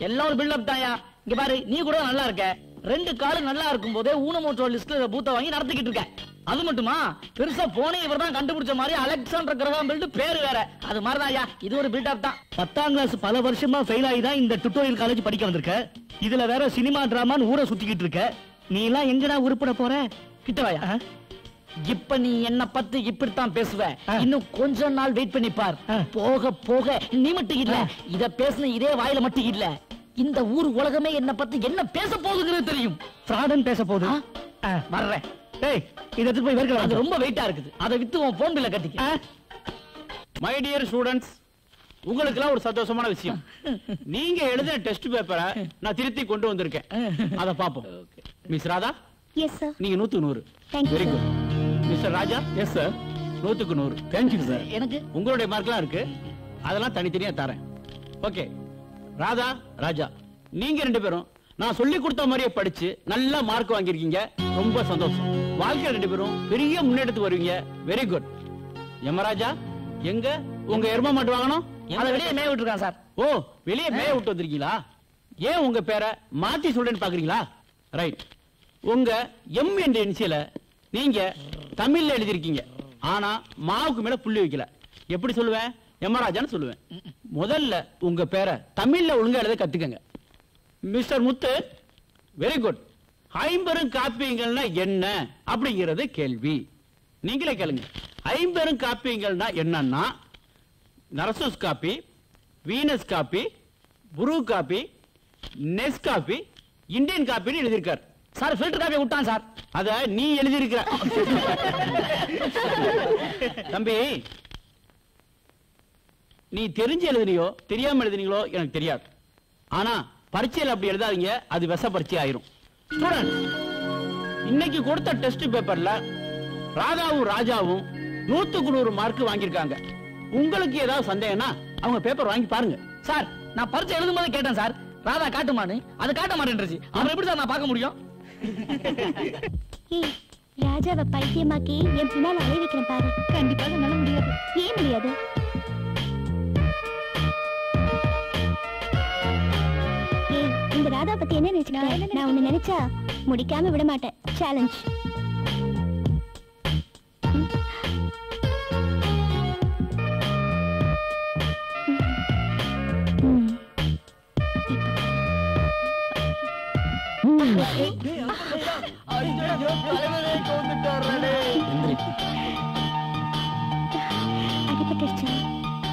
[SPEAKER 7] எல்லாம் ஒரு பில்டப் தான்யா. இங்க பாரு, நீ கூட நல்லா இருக்க. 2 காலு நல்லா இருக்கும் போதே ஊனமோட்டோ லிஸ்ட்ல பூத்த வாங்கி நடத்திக்கிட்டு இருக்க. அது மட்டுமா, பெருசா போனே இவர் தான் கண்டுபிடிச்ச மாதிரி அலெக்சாண்டர் கிரகாம் பெல் பேரு வேற. அது மாதிரிதான்யா, இது ஒரு பில்டப் தான்.
[SPEAKER 6] 10ஆம் கிளாஸ் பல வருஷமா ஃபெயில் ஆகி தான் இந்த டுட்டோரியல் காலேஜ் படிக்க வந்திருக்க. இதுல வேற சினிமா டிராமான்னு ஊரை சுத்திக்கிட்டு இருக்க. நீ எல்லாம் எங்கடா உருப்பட போற?
[SPEAKER 7] கிட்ட வாயா. இப்ப நீ என்ன பத்தி இப்படித்தான் பேசுவ. இன்னும் கொஞ்ச நாள் வெயிட் பண்ணி பார். போக போக நீ மட்டும் இல்ல, இத பேசுன இதே வாயில மட்டும் இல்ல, இந்த ஊர் உலகமே என்ன பத்தி என்ன பேச போகுதுங்கிறது தெரியும்.
[SPEAKER 6] ஃப்ராடன் பேச போகுது.
[SPEAKER 7] வர்றேன்.
[SPEAKER 6] டேய், இத எடுத்து போய் வேர்க்கல.
[SPEAKER 7] அது ரொம்ப வெயிட்டா இருக்குது, அதை வித்து உன் போன் பில்ல கட்டிக்க.
[SPEAKER 8] மை டியர் ஸ்டூடண்ட்ஸ், உங்களுக்கு எல்லாம் ஒரு சந்தோஷமான விஷயம். நீங்க எழுதின டெஸ்ட் பேப்பரை நான் திருத்தி கொண்டு வந்திருக்கேன். அத பாப்போம். Miss Radha,
[SPEAKER 2] yes sir.
[SPEAKER 8] நீங்க 100க்கு 100.
[SPEAKER 2] Thank you,
[SPEAKER 8] very
[SPEAKER 2] sir.
[SPEAKER 8] Good. Mister Raja, yes sir, 100க்கு 100.
[SPEAKER 6] Thank you sir.
[SPEAKER 7] எனக்கு
[SPEAKER 8] உங்களுடைய மார்க்லாம் இருக்கு, அதெல்லாம் தனித்தனியா தரேன். ஓகே ராதா, ராஜா, நீங்க 2 பேரும் நான் சொல்லி கொடுத்த மாதிரியே படிச்சு நல்ல மார்க் வாங்கியிருக்கீங்க. ரொம்ப சந்தோஷம். வாழ்க்கை 2 பேரும் பெரிய முன்னெடுத்து வருவீங்க. Very good. யமராஜா, எங்க உங்க எருமை மாட்டு வாங்கணும்?
[SPEAKER 7] அதை வெளியே மேய விட்டுருக்கான் சார்.
[SPEAKER 8] ஓ, வெளியே மேய விட்டு வந்திருக்கீங்களா? ஏன் உங்க பேரை மாத்தி சொல்றேன்னு பாக்குறீங்களா? ரைட். உங்க எம் என்ற இனிஷியல நீங்க தமிழ்ல எழுதிருக்கீங்க, ஆனா மாவுக்கு மேல புள்ளி வைக்கல. எப்படி சொல்லுவேன்? யமராஜான்னு சொல்லுவேன். முதல்ல உங்க பேரை தமிழ்ல ஒழுங்கா எழுத கத்துக்கங்க. மிஸ்டர் முத்து, வெரி குட். 50 காப்பியங்கள்னா என்ன அப்படிங்கிறது கேள்வி. நீங்களே கேளுங்க. 50 காப்பியங்கள்னா என்னன்னா, நரசூஸ் காப்பி, வீனஸ் காப்பி, புரு காப்பி, நெஸ் காப்பி, இந்தியன் காப்பின்னு எழுதியிருக்கார்
[SPEAKER 7] சார். ஃபில்டர் காப்பி விட்டான் சார்.
[SPEAKER 8] அத நீ எழுதியிருக்கிற. தம்பி, நீ தெரிஞ்சு எழுதினியோ தெரியாம எழுதினீங்களோ எனக்கு தெரியாது, ஆனா பரீட்சையில் அப்படி எழுதாதீங்க, அது விஷ பரீட்சை ஆயிரும். ஸ்டூடண்ட், இன்னைக்கு கொடுத்த டெஸ்ட் பேப்பர்ல ராதாவும் ராஜாவும் 100க்கு 100 மார்க் வாங்கியிருக்காங்க. உங்களுக்கு ஏதாவது சந்தேகம்னா அவங்க பேப்பர் வாங்கி பாருங்க.
[SPEAKER 7] சார், நான் பரீட்சை எழுதும் போது கேட்டேன் சார், ராதா காட்டுமான்னு. அது காட்ட மாட்டேன்றது. அவன் எப்படி சார் நான் பார்க்க முடியும்?
[SPEAKER 2] ஏய், ராஜாவை பைத்தியமாக்கி என் பின்னால் அலை வைக்கிறேன் பாரு. கண்டிப்பாக என்னால முடியாது. ஏன் முடியாது? ஏய், இந்த ராதா பத்தி என்ன நினைச்சிருக்க? நான் உன்னை நினைச்சா முடிக்காம விட மாட்டேன். சேலஞ்ச். அடிபட்டுருச்சா?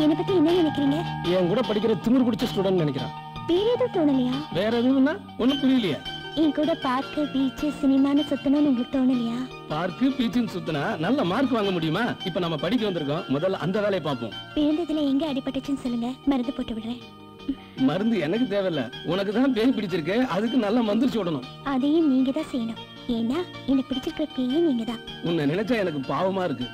[SPEAKER 2] என்னை பத்தி என்ன நினைக்கிறீங்க?
[SPEAKER 5] என் கூட படிக்கிற திமிர் பிடிச்ச ஸ்டூடெண்ட் நினைக்கிறேன்.
[SPEAKER 2] வேற எதுவும் தோணலையா?
[SPEAKER 5] வேற எதுவும்னா ஒண்ணும் புரியலையா?
[SPEAKER 2] என் கூட பார்க்கு, பீச்சு, சினிமான்னு சுத்தணும்னு உங்களுக்கு தோணலையா?
[SPEAKER 5] பார்க்கு பீச்சுன்னு சுத்தினா நல்ல மார்க் வாங்க முடியுமா? இப்ப நம்ம படிக்க வந்திருக்கோம், முதல்ல அந்த வேலையை பார்ப்போம்.
[SPEAKER 2] விழுந்ததுல எங்க அடிபட்டுச்சுன்னு சொல்லுங்க, மருந்து போட்டு விடுறேன்.
[SPEAKER 5] மருந்து எனக்கு தேவையில்ல, உனக்கு தான் பேய் பிடிச்சிருக்கு, அதுக்கு நல்ல மந்திரிச்சு விடணும்.
[SPEAKER 2] அதையும் நீங்க தான் செய்யணும். ஏன்னா எனக்கு பிடிச்சிருக்கிற பேயே நீங்க தான்.
[SPEAKER 5] உன்னை நினைச்சா எனக்கு பாவமா இருக்கு.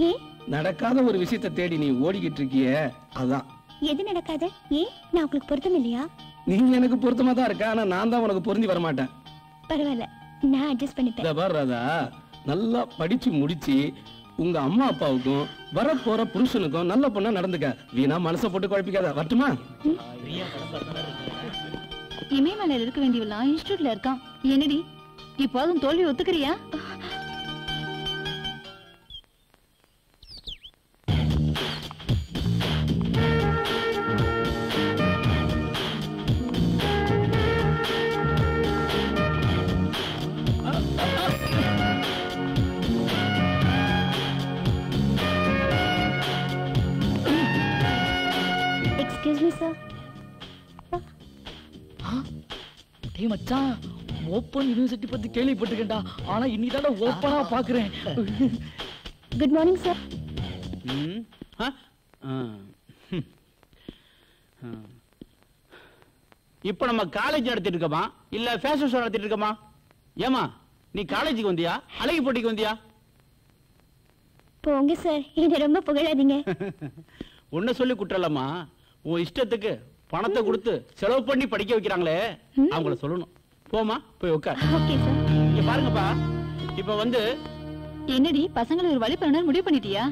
[SPEAKER 2] ஏன்?
[SPEAKER 5] நடக்காத ஒரு விஷயத்தை தேடி நீ ஓடிக்கிட்டு இருக்கியே, அதான்.
[SPEAKER 2] எது நடக்காது? ஏன்? நான் உங்களுக்கு பொருத்தம் இல்லையா?
[SPEAKER 5] நீங்க எனக்கு பொருத்தமா தான் இருக்க, ஆனா நான் தான் உனக்கு பொருந்தி வர மாட்டேன்.
[SPEAKER 2] பரவாயில்ல, நான் அட்ஜஸ்ட் பண்ணிப்பேன்.
[SPEAKER 5] இத பாரு ராதா, நல்லா படிச்சு முடிச்சு உங்க அம்மா அப்பாவுக்கும் வரப்போற புருஷனுக்கும் நல்ல பொண்ணா நடந்துக்க. வீணா மனசை போட்டு குழப்பிக்காத. வரட்டுமா?
[SPEAKER 9] இமயமலையில இருக்க வேண்டியவெல்லாம் இன்ஸ்டிடியூட்ல இருக்கான். என்னடி இப்போதும் தோல்வி ஒத்துக்கிறியா?
[SPEAKER 7] டேய் மச்சான், ஓப்பன் யூனிவர்சிட்டி பத்தி கேள்விப்பட்டிருக்கேன்டா. ஆனா இன்னைக்கு ஓப்பனா பாக்குறேன்.
[SPEAKER 2] Good morning sir.
[SPEAKER 8] இப்ப நம்ம காலேஜ் நடத்திட்டு இருக்கோமா இல்ல ஃபேஷன் ஷோ நடத்திட்டு இருக்கோமா? ஏமா நீ காலேஜுக்கு வந்தியா அழகி போட்டிக்கு வந்தியா?
[SPEAKER 2] போங்க சார், என்ன ரொம்ப புகழாதீங்க.
[SPEAKER 8] உன்ன சொல்லி குற்றலம்மா, உன் இஷ்டத்துக்கு பணத்தை கொடுத்து செலவு பண்ணி படிக்க வைக்கிறாங்களே அவங்கள சொல்லணும். போமா போய் உட்கார்.
[SPEAKER 2] Okay sir.
[SPEAKER 8] இங்க பாருங்கப்பா, இப்ப வந்து
[SPEAKER 9] என்னடி பசங்களை ஒரு வழி பண்ண முடிவு பண்ணிட்டியா?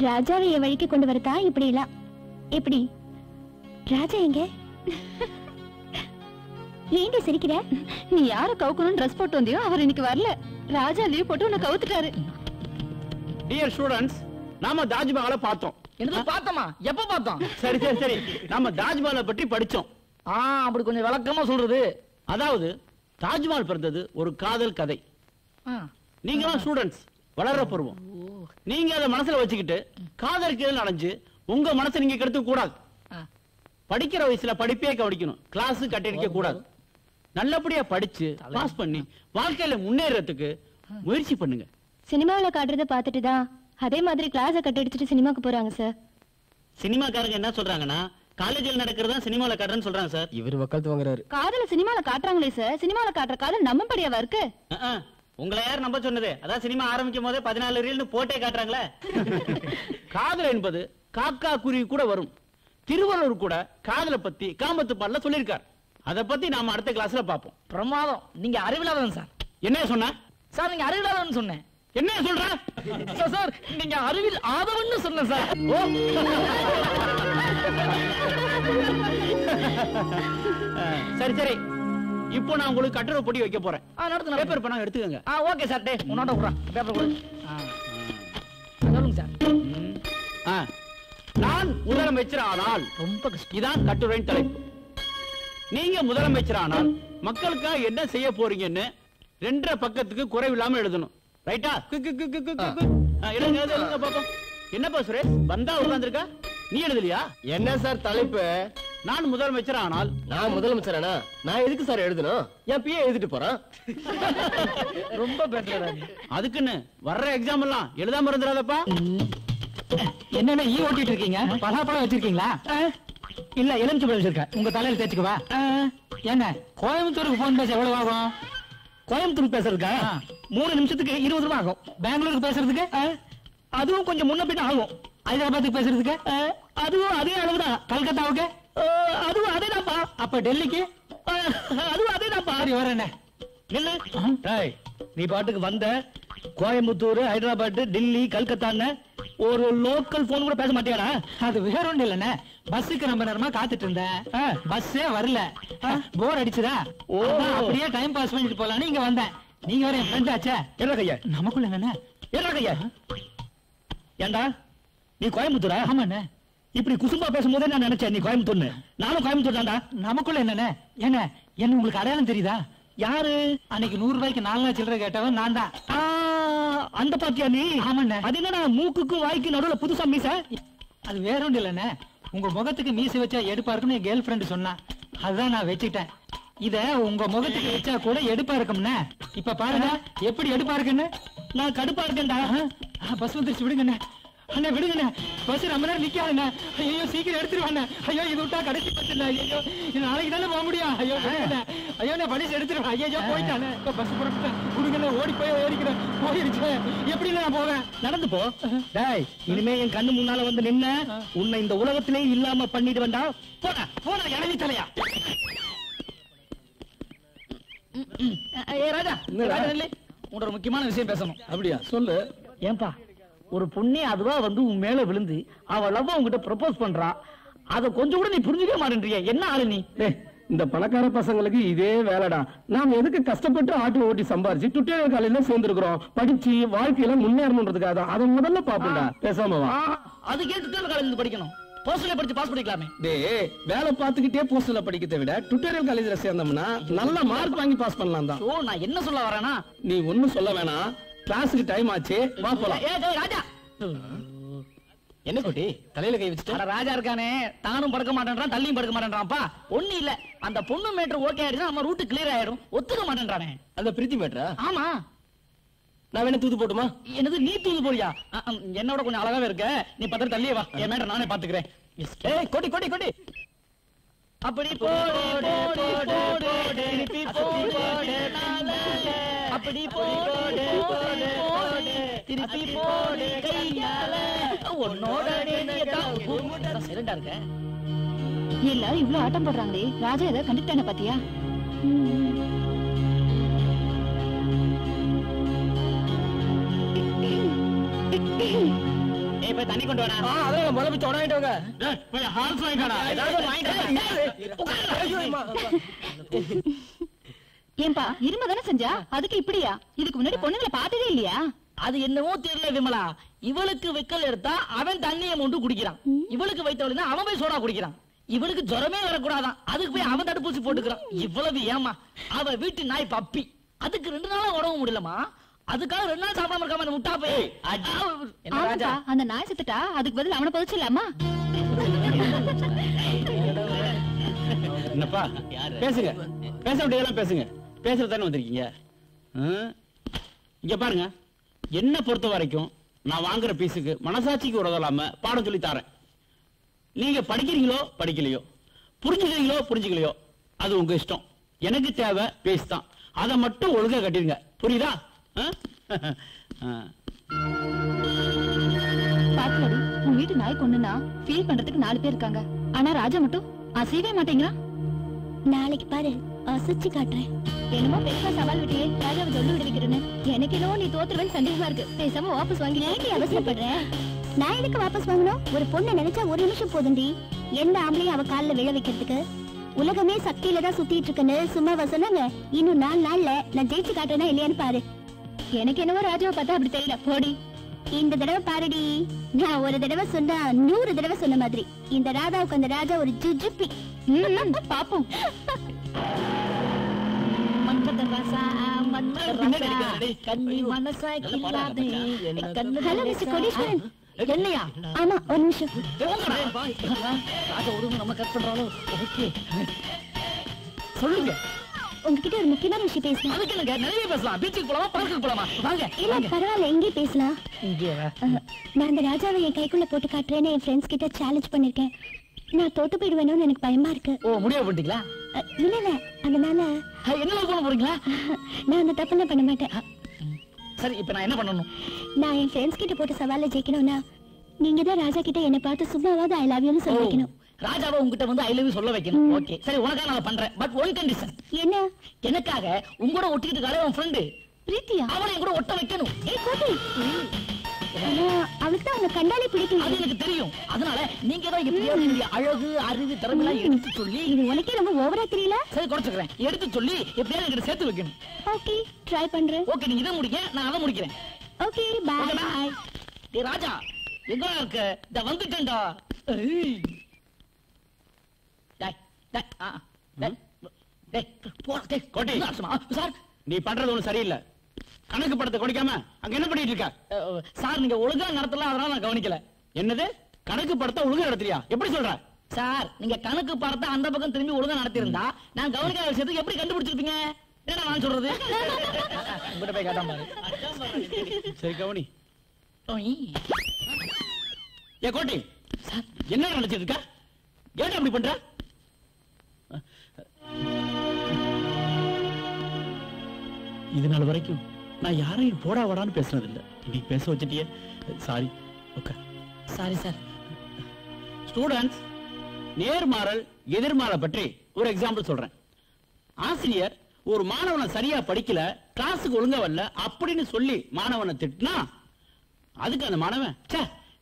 [SPEAKER 2] ராஜாவை என் வழிக்கு கொண்டு வரதா இப்படி எல்லாம்? எப்படி ராஜா எங்க? ஏண்டி சிரிக்கிற?
[SPEAKER 9] நீ யார கவுக்கணும்னு ட்ரெஸ் போட்டு வந்தியோ அவர் இன்னைக்கு வரல. ராஜா லீவ் போட்டு உன்னை கவுத்துட்டாரு.
[SPEAKER 8] டியர் ஸ்டூடண்ட்ஸ், நாம தாஜ்மஹாலை பார்த்தோம்.
[SPEAKER 7] என்னது பார்த்தோமா? எப்ப பார்த்தோம்?
[SPEAKER 8] சரி சரி சரி, நாம தாஜ்மஹாலை பற்றி படிச்சோம்.
[SPEAKER 7] அப்படி கொஞ்சம் விளக்கமா சொல்றது.
[SPEAKER 8] அதாவது தாஜ்மஹால் பிறந்தது ஒரு காதல் கதை. நீங்களும் ஸ்டூடண்ட்ஸ், வளர்ற பருவம். நீங்க அதை மனசுல வச்சுக்கிட்டு காதலுக்கு அடைஞ்சு உங்க மனசை நீங்க கெடுத்துக்க கூடாது. படிக்கிற வயசுல படிப்பே கவனிக்கணும், கிளாஸ் கட்டடிக்க கூடாது. நல்லபடியா படிச்சு பாஸ் பண்ணி வாழ்க்கையில முன்னேறதுக்கு முயற்சி பண்ணுங்க.
[SPEAKER 2] சினிமாவில் காட்டுறத பார்த்துட்டு தான் அதே மாதிரி கிளாஸை கட்டடிச்சிட்டு சினிமாக்கு போறாங்க சார்.
[SPEAKER 10] சினிமாக்காரங்க என்ன சொல்றாங்கன்னா காலேஜில் நடக்கிறதா சினிமாவில் காட்டுறேன்னு சொல்றாங்க சார்.
[SPEAKER 5] இவர் வக்காலத்து வாங்குறாரு.
[SPEAKER 9] காதல சினிமால காட்டுறாங்களே சார், சினிமால காட்டுற காதல் நம்பப்படியாவா இருக்கு?
[SPEAKER 10] உங்களை யார் நம்ப சொன்னது? அதான் சினிமா ஆரம்பிக்கும் போதே 14 ரீல்னு போட்டே காட்டுறாங்களே.
[SPEAKER 8] காதல் என்பது காக்கா குருவி கூட வரும். திருவள்ளுவர் கூட காதலை பத்தி காமத்து பாடல சொல்லியிருக்கார். அதை பத்தி நாம அடுத்த கிளாஸ்ல பாப்போம்.
[SPEAKER 7] பிரமாதம். நீங்க அறிவில்லாதவன் சார்.
[SPEAKER 8] என்ன சொன்ன
[SPEAKER 7] சார்? நீங்க அறிவில்லாதவன் சொன்னேன்.
[SPEAKER 8] என்ன சொல்ற
[SPEAKER 7] சார்? நீங்க அறிவில் ஆதவன்னு சொன்ன சார்.
[SPEAKER 8] சரி சரி, இப்போ நான் உங்களுக்கு கட்டுரை போட்டி வைக்க போறேன். பேப்பர் பண்ணா எடுத்துக்கங்க.
[SPEAKER 7] Okay sir. டே உன்னோட குறா பேப்பர் குறா. சொல்லுங்க சார்.
[SPEAKER 8] நான் முதலமைச்சர் ஆனால் ரொம்ப இதான் கட்டுரையின் தலைப்பு. நீங்க முதலமைச்சர் ஆனால் மக்களுக்காக என்ன செய்ய போறீங்கன்னு 2.5 பக்கத்துக்கு குறைவில்லாம எழுதணும். ரைட்டா? என்னப்பா சுரேஷ், வந்தா உட்கார்ந்திருக்கா, நீ எழுதலையா?
[SPEAKER 5] என்ன சார் தலைப்பு?
[SPEAKER 8] நான் முதலமைச்சர் ஆனால்.
[SPEAKER 5] நான் முதலமைச்சர் ஆனா நான் எதுக்கு சார் எழுதணும்? என் பிஏ எழுதிட்டு போறான்.
[SPEAKER 7] ரொம்ப பேசுறாங்க.
[SPEAKER 8] அதுக்குன்னு வர்ற எக்ஸாம் எல்லாம் எழுதாம இருந்துடாதப்பா.
[SPEAKER 7] என்னென்ன ஈ ஓட்டிட்டு இருக்கீங்க? பலாப்பழம் வச்சிருக்கீங்களா? இல்ல எலுமிச்சை பழம் வச்சிருக்கேன். உங்க தலையில தேய்ச்சுக்குவா. என்ன கோயம்புத்தூருக்கு போன் பேச எவ்வளவு ஆகும்? கோயம்புத்தூர் பேசுறதுக்கா 3 நிமிஷத்துக்கு 20 ரூபாய் ஆகும். பெங்களூருக்கு பேசுறதுக்கு அதுவும் கொஞ்சம் முன்ன பின்ன ஆகும். ஹைதராபாத்துக்கு பேசுறதுக்கு அதுவும் அதே அளவுதான். கல்கத்தாவுக்கு அதுவும் அதேதான்ப்பா. அப்ப டெல்லிக்கு அதுவும் அதேதான்ப்பா. வர என்ன நில்லு. நீ பாட்டுக்கு வந்த கோயம்புத்தூர், ஹைதராபாத், டெல்லி, கல்கத்தான்னு ஒரு லோக்கல் போன் கூட பேச மாட்டியாடா? அது வேற ஒண்ணு இல்லண்ணே, பஸ்ஸுக்கு ரொம்ப நேரமா காத்துட்டு இருந்தேன். பஸ்ஸே வரல, போர் அடிச்சுதா, அப்படியே டைம் பாஸ் பண்ணிட்டு போலான்னு இங்க வந்தேன். நீங்க வேற என் ஃப்ரெண்ட் ஆச்சே. என்ன கையா நமக்குள்ள என்னண்ணே? என்ன கையா? ஏண்டா நீ கோயம்புத்தூரா? ஆமாண்ணே. இப்படி குசும்பா பேசும்போதே நான் நினைச்சேன் நீ கோயம்புத்தூர்னு. நானும் கோயம்புத்தூர் தான்டா. நமக்குள்ள என்னண்ணே? என்ன உங்களுக்கு அடையாளம் தெரியுதா? யாரு அன்னைக்கு 100 ரூபாய்க்கு 4 சில்லறை கேட்டவன் நான் தான். அந்த பாத்தியா நீ? ஆமாண்ணே. அது என்ன மூக்குக்கும் வாய்க்கு நடுவுல புதுசா மீச? அது வேற ஒன்றும் இல்லண்ணே, உங்க முகத்துக்கு மீசை வச்சா எடுப்பா இருக்குன்னு என் கேர்ள் ஃப்ரெண்ட் சொன்னா, அதுதான் நான் வச்சுக்கிட்டேன். இத உங்க முகத்துக்கு வச்சா கூட எடுப்பா இருக்கும்னே. இப்ப பாருங்க எப்படி எடுப்பா இருக்குன்னு. நான் கடுப்பா இருக்கேன்டா. பஸ் வந்துருச்சு, விடுங்கண்ணே. அண்ணா விடுங்கண்ணே, பஸ் ரொம்ப நேரம் நிக்காதுண்ணே. ஐயோ சீக்கிரம் எடுத்துருவாண்ணே. ஐயோ இது விட்டா கடைசி பஸ்ஸுண்ணே. ஐயோ இது நாளைக்கு தானே போக முடியும். ஐயோ ஐயோ நான் பஸ் எடுத்துருவேன். ஐயோ போயிட்டானே. இப்ப பஸ் புறப்பட்டேன். விடுங்கண்ணே, ஓடி போய் ஏறிக்கிறேன். போயிருச்சு. எப்படி நான் போவேன்? நடந்து போ. டேய், இனிமே என் கண்ணு முன்னால வந்து நின்ன உன்னை இந்த உலகத்திலே இல்லாம பண்ணிட்டு வேண்டா. போடா போடா இளவி தலையா. ராஜா உன்னோட ஒரு முக்கியமான விஷயம் பேசணும்.
[SPEAKER 5] அப்படியா? சொல்லு.
[SPEAKER 7] ஏன்பா ஒரு பொண்ணே அதுவா வந்து உன் மேல விழுந்து அவ லவ் உங்ககிட்ட ப்ரப்போஸ் பண்றா, அத கொஞ்சம் கூட நீ புரிஞ்சுக்க மாட்டேன்றிய. என்ன ஆளு நீ?
[SPEAKER 5] இந்த பணக்கார பசங்களுக்கு இதே வேலைடா. நாம எதுக்கு கஷ்டப்பட்டு ஆட்டோ ஓட்டி சம்பாரிச்சு டுட்டோரியல் காலேஜ்ல சேர்ந்திருக்கிறோம்? படிச்சு வாழ்க்கையில முன்னேறணுன்றதுக்காக தான். அதை முதல்ல பாப்போம்டா. பேசாம வா.
[SPEAKER 7] அது கேட்டு காலேஜ் படிக்கணும். போஸ்டர்ல படிச்சு பாஸ் பண்ணிக்கலாமே.
[SPEAKER 5] டேய், வேலை பார்த்துக்கிட்டே போஸ்டர்ல படிக்கிறதை விட டுட்டோரியல் காலேஜ்ல சேர்ந்தோம்னா நல்ல மார்க் வாங்கி பாஸ் பண்ணலாம் தான்.
[SPEAKER 7] ஓ, நான் என்ன சொல்ல வரேனா?
[SPEAKER 5] நீ ஒண்ணும் சொல்ல வேணாம். கிளாஸுக்கு டைம் ஆச்சு, வா போலாம்.
[SPEAKER 7] ராஜா
[SPEAKER 5] என்ன குட்டி தலையில கை வச்சுட்டு?
[SPEAKER 7] அட ராஜா இருக்கானே, தானும் படுக்க மாட்டேன்றான், தள்ளியும் படுக்க மாட்டேன்றான்ப்பா. ஒண்ணு இல்ல, அந்த பொண்ணு மேட்டர் ஓகே ஆயிடுச்சுன்னா நம்ம ரூட் கிளியர் ஆயிடும். ஒத்துக்க மாட்டேன்றானே.
[SPEAKER 5] அந்த பிரீத்தி மேட்டரா?
[SPEAKER 7] ஆமா.
[SPEAKER 5] நான் வேணா தூது போட்டுமா?
[SPEAKER 7] என்னது நீ தூது போறியா? என்னோட கொஞ்சம் அழகாவே இருக்க, நீ பத்திரம் தள்ளியே வா, என் மேட்டர் நானே பாத்துக்கிறேன்.
[SPEAKER 5] ஏய் கொடி கொடி கொடி.
[SPEAKER 7] அப்படி போடு போடு போடு திருப்பி போடு நாளாலே. அப்படி போடு போடு போடு திருப்பி போடு கையால. உன்னோட சைலண்டா இருக்க.
[SPEAKER 9] எல்லாரும் இவ்ளோ ஆட்டம் போடுறாங்களே, ராஜா ஏதாவது கண்டுட்டான பாத்தியா?
[SPEAKER 7] ஏய் போய் தண்ணி கொண்டு வாடா.
[SPEAKER 5] அதெல்லாம் முதல்ல போய் தொடங்கிட்டு வாங்க.
[SPEAKER 8] போய் ஹார்ஸ் வாங்கிக்கடா.
[SPEAKER 7] ஏதாவது
[SPEAKER 9] ஏன்பா இரும தானே செஞ்சா, அதுக்கு இப்படியா? இதுக்கு முன்னாடி பொண்ணுங்களை பார்த்ததே இல்லையா?
[SPEAKER 7] அது என்னவோ தெரியல விமலா, இவளுக்கு வெக்கல் எடுத்தா அவன் தண்ணியை மொண்டு குடிக்கிறான், இவளுக்கு வைத்தவள் அவன் போய் சோடா குடிக்கிறான். இவளுக்கு ஜுரமே வரக்கூடாதான், அதுக்கு போய் அவன் தடுப்பூசி போட்டுக்கிறான். இவ்வளவு ஏமா? அவ வீட்டு நாய் பப்பி, அதுக்கு 2 நாளா உடம்பு முடியலமா, அதுக்காக 2 நாள் சாப்பிடாம இருக்காம அந்த முட்டா போய்.
[SPEAKER 9] என்ன ராஜா, அந்த நாய் செத்துட்டா அதுக்கு பதில் அவனை பதிச்சிடலாமா?
[SPEAKER 8] என்னப்பா பேசுங்க, பேச வேண்டியதெல்லாம் பேசுங்க. பேசுறதானே வந்திருக்கீங்க. இங்க பாருங்க, என்ன பொறுத்த வரைக்கும் நான் வாங்குற பீஸுக்கு மனசாட்சிக்கு உறதலாம பாடம் சொல்லி தரேன். நீங்க படிக்கிறீங்களோ படிக்கலையோ, புரிஞ்சுக்கிறீங்களோ புரிஞ்சுக்கலையோ, அது உங்க இஷ்டம். எனக்கு தேவை பீஸ் தான், அதை மட்டும் ஒழுங்கா கட்டிருங்க. புரியுதா?
[SPEAKER 9] பாத்தியாடி, உன் வீட்டு நாய் கொண்டுனா ஃபீல் பண்றதுக்கு 4 பேர் இருக்காங்க, ஆனா ராஜா மட்டும் அசையவே மாட்டேங்கிறான்.
[SPEAKER 2] நாளைக்கு பாரு, அசைச்சு காட்டுறேன்.
[SPEAKER 9] என்னமோ பெருசா சவால் விட்டியே, ராஜாவை சொல்லி விடுவிக்கிறேன்னு. எனக்கு என்னவோ நீ தோத்துருவேன்னு சந்தேகமா இருக்கு. பேசாம வாபஸ் வாங்கி.
[SPEAKER 2] ஏன்டி அவசரப்படுறேன்? நான் எதுக்கு வாபஸ் வாங்கணும்? ஒரு பொண்ணை நினைச்சா 1 நிமிஷம் போதுண்டி. எந்த ஆம்பளையும் அவ காலில் விழ வைக்கிறதுக்கு. உலகமே சக்தியில தான் சுத்திட்டு இருக்குன்னு சும்மாவா சொன்னாங்க? இன்னும் 4 நாள்ல நான் ஜெயிச்சு காட்டுறேன்னா இல்லையான்னு பாரு.
[SPEAKER 9] எனக்கு என்னவோ ராஜாவை பார்த்தா அப்படி தெரியல. போடி.
[SPEAKER 2] இந்த தடவை பாருடி, நான் ஒரு தடவை சொன்னா 100 தடவை சொன்ன மாதிரி. இந்த ராதாவுக்கு அந்த ராஜா ஒரு ஜுஜுப்பி.
[SPEAKER 9] பாப்போம்.
[SPEAKER 2] ஹலோ மிஸ்டர் கோடீஸ்வரன்.
[SPEAKER 7] என்னையா?
[SPEAKER 2] ஆமா, 1 நிமிஷம்.
[SPEAKER 7] நம்ம கட் பண்றாலும் ஓகே சொல்லுங்க.
[SPEAKER 2] உங்ககிட்ட ஒரு முக்கியமான விஷயம் பேசணும்.
[SPEAKER 7] அதுக்கு இல்லங்க, நிறைய பேசலாம். பீச்சுக்கு போலாமா, பார்க்குக்கு போலாமா? வாங்க.
[SPEAKER 2] இல்ல பரவாயில்ல, எங்கே பேசலாம்.
[SPEAKER 7] இங்கே வா.
[SPEAKER 2] நான் அந்த ராஜாவை என் கைக்குள்ள போட்டு காட்டுறேன்னு என் ஃப்ரெண்ட்ஸ் கிட்ட சேலஞ்ச் பண்ணிருக்கேன். நான் தோத்து போயிடுவேணும்னு எனக்கு பயமா இருக்கு.
[SPEAKER 7] ஓ, முடிவு பண்ணிட்டீங்களா?
[SPEAKER 2] இல்ல இல்ல, அதனால
[SPEAKER 7] என்ன பண்ண போறீங்களா?
[SPEAKER 2] நான் அந்த தப்பு பண்ண மாட்டேன்.
[SPEAKER 7] சரி, இப்ப நான் என்ன பண்ணணும்?
[SPEAKER 2] நான் என் ஃப்ரெண்ட்ஸ் கிட்ட போட்டு சவால்ல ஜெயிக்கணும்னா நீங்க தான் ராஜா கிட்ட என்ன பார்த்து சும்மாவாவது ஐ லவ் யூன்னு சொல்ல வைக்கணும்.
[SPEAKER 7] ராஜாவை உங்ககிட்ட வந்து ஐ லவ் யூ சொல்ல வைக்கணும். ஓகே சரி, உனக்காக நான் பண்றேன். But one condition.
[SPEAKER 2] என்ன?
[SPEAKER 7] எனக்காக உங்களோட ஒட்டிக்கிட்டு இருக்காளே உன் ஃப்ரெண்டு
[SPEAKER 2] பிரீத்தியா,
[SPEAKER 7] அவளை என் கூட ஒட்ட வைக்கணும்.
[SPEAKER 2] ஏய் கோட்டி, அவளுக்கு தான் உன்னை கண்டாலே பிடிக்கும்.
[SPEAKER 7] அது எனக்கு தெரியும். அதனால நீங்க தான் எப்படியாவது என்னுடைய அழகு அறிவு திறமையெல்லாம் எடுத்து சொல்லி.
[SPEAKER 2] இது உனக்கே ரொம்ப ஓவரா தெரியல.
[SPEAKER 7] சரி குறைச்சுக்கிறேன். எடுத்து சொல்லி எப்படியாவது என்கிட்ட சேர்த்து வைக்கணும்.
[SPEAKER 2] ஓகே, ட்ரை பண்றேன்.
[SPEAKER 7] ஓகே, நீங்க இதை முடிங்க, நான் அதை முடிக்கிறேன்.
[SPEAKER 2] Okay bye.
[SPEAKER 7] டேய் ராஜா, எங்க இருக்க? இத வந்துட்டேன்டா. டேய் டேய் டேய் டேய் போ டேய் கோட்டி. சார்,
[SPEAKER 8] நீ பண்றது ஒண்ணு சரியில்லை. கணக்கு படத்தை கொடிக்காம அங்க என்ன பண்ணிட்டு இருக்க?
[SPEAKER 7] சார், நீங்க ஒழுங்கா நடத்தலாம், அதனால நான் கவனிக்கல.
[SPEAKER 8] என்னது கணக்கு படத்தை ஒழுங்கா நடத்துறியா? எப்படி சொல்ற?
[SPEAKER 7] சார், நீங்க கணக்கு பார்த்த அந்த பக்கம் திரும்பி ஒழுங்கா நடத்திருந்தா நான் கவனிக்காத விஷயத்துக்கு எப்படி கண்டுபிடிச்சிருப்பீங்க? என்ன நான் சொல்றது? உங்ககிட்ட போய் கேட்டாம பாரு.
[SPEAKER 8] சரி கவனி. ஏ கோட்டி, என்ன நினைச்சிட்டு இருக்க? ஏன் அப்படி பண்ற? இதனால வரைக்கும் நான் யாரையும் போடா வாடான்னு பேசுனது இல்ல. இன்னைக்கு பேச வச்சிட்டியே, sorry. Okay
[SPEAKER 7] sorry sir.
[SPEAKER 8] Students, நேர்மாறல் எதிர்மாறலை பற்றி ஒரு எக்ஸாம்பிள் சொல்றேன். ஆசிரியர் ஒரு மாணவனை சரியா படிக்கல, கிளாஸுக்கு ஒழுங்கா வரல அப்படின்னு சொல்லி மாணவனை திட்டினா அதுக்கு அந்த மாணவன்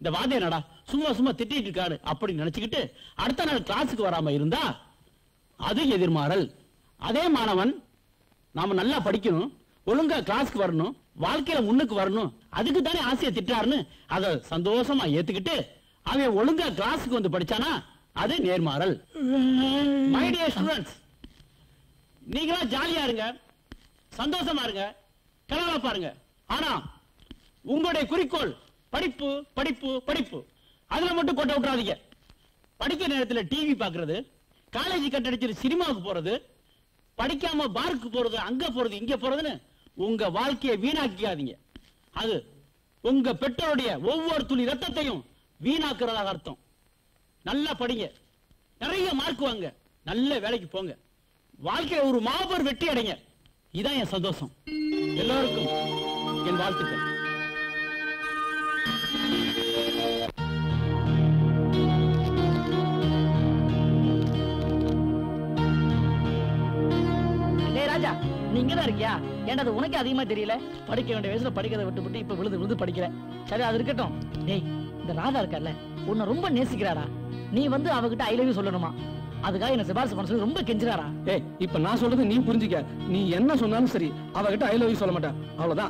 [SPEAKER 8] இந்த வாத்தியார் என்னடா சும்மா சும்மா திட்டிட்டு இருக்காரு அப்படின்னு நினைச்சுக்கிட்டு அடுத்த நாள் கிளாஸுக்கு வராம இருந்தா அது எதிர்மாறல். அதே மாணவன் நாம நல்லா படிக்கணும், ஒழுங்கா கிளாஸ்க்கு வரணும், வாழ்க்கையில முன்னுக்கு வரணும், அதுக்கு தானே ஆசிரியர் திட்டாருன்னு அதை சந்தோஷமா ஏத்துக்கிட்டு அவன் ஒழுங்கா கிளாஸுக்கு வந்து படிச்சானா அது நேர்மாறல். மை டியர் ஸ்டூடண்ட்ஸ், நீங்களா ஜாலியா இருங்க, சந்தோஷமா இருங்க, கலகலப்பா பாருங்க. ஆனா உங்களுடைய குறிக்கோள் படிப்பு படிப்பு படிப்பு. அதுல மட்டும் கொட்ட விட்டுறாதீங்க. படிக்கிற நேரத்துல டிவி பாக்குறது, காலேஜ் கட்டடிச்சு சினிமாவுக்கு போறது, படிக்காம பார்க்கு போறது, அங்க போறது இங்க போறதுன்னு உங்க வாழ்க்கையை வீணாக்காதீங்க. அது உங்க பெற்றோருடைய ஒவ்வொரு துளி ரத்தத்தையும் வீணாக்குறதாக அர்த்தம். நல்லா படிங்க, நிறைய மார்க் வாங்க, நல்ல வேலைக்கு போங்க, வாழ்க்கையில ஒரு மாபெரும் வெற்றி அடைங்க. இதான் என் சந்தோஷம். எல்லாருக்கும் என் வாழ்த்துக்கள்.
[SPEAKER 7] ராஜா, நீ இங்கதான் இருக்கியா? ஏன்டா அது உனக்கு அதிகமா தெரியல? படிக்க வேண்டிய வயசுல படிக்கிறத விட்டு இப்ப விழுது படிக்கிற. சரி, அது இருக்கட்டும். டேய், இந்த ராதா இருக்கல, உன்னை ரொம்ப நேசிக்கிறாடா. நீ வந்து அவகிட்ட ஐ லவ் யூ சொல்லணுமா? அதுக்காக என்ன சிபாரிசு பண்ண சொல்லி ரொம்ப கெஞ்சிராரா.
[SPEAKER 5] ஏய், இப்ப நான் சொல்றது நீ புரிஞ்சுக்க. நீ என்ன சொன்னாலும் சரி, அவகிட்ட ஐ லவ் யூ சொல்ல மாட்டேன், அவ்வளவுதான்.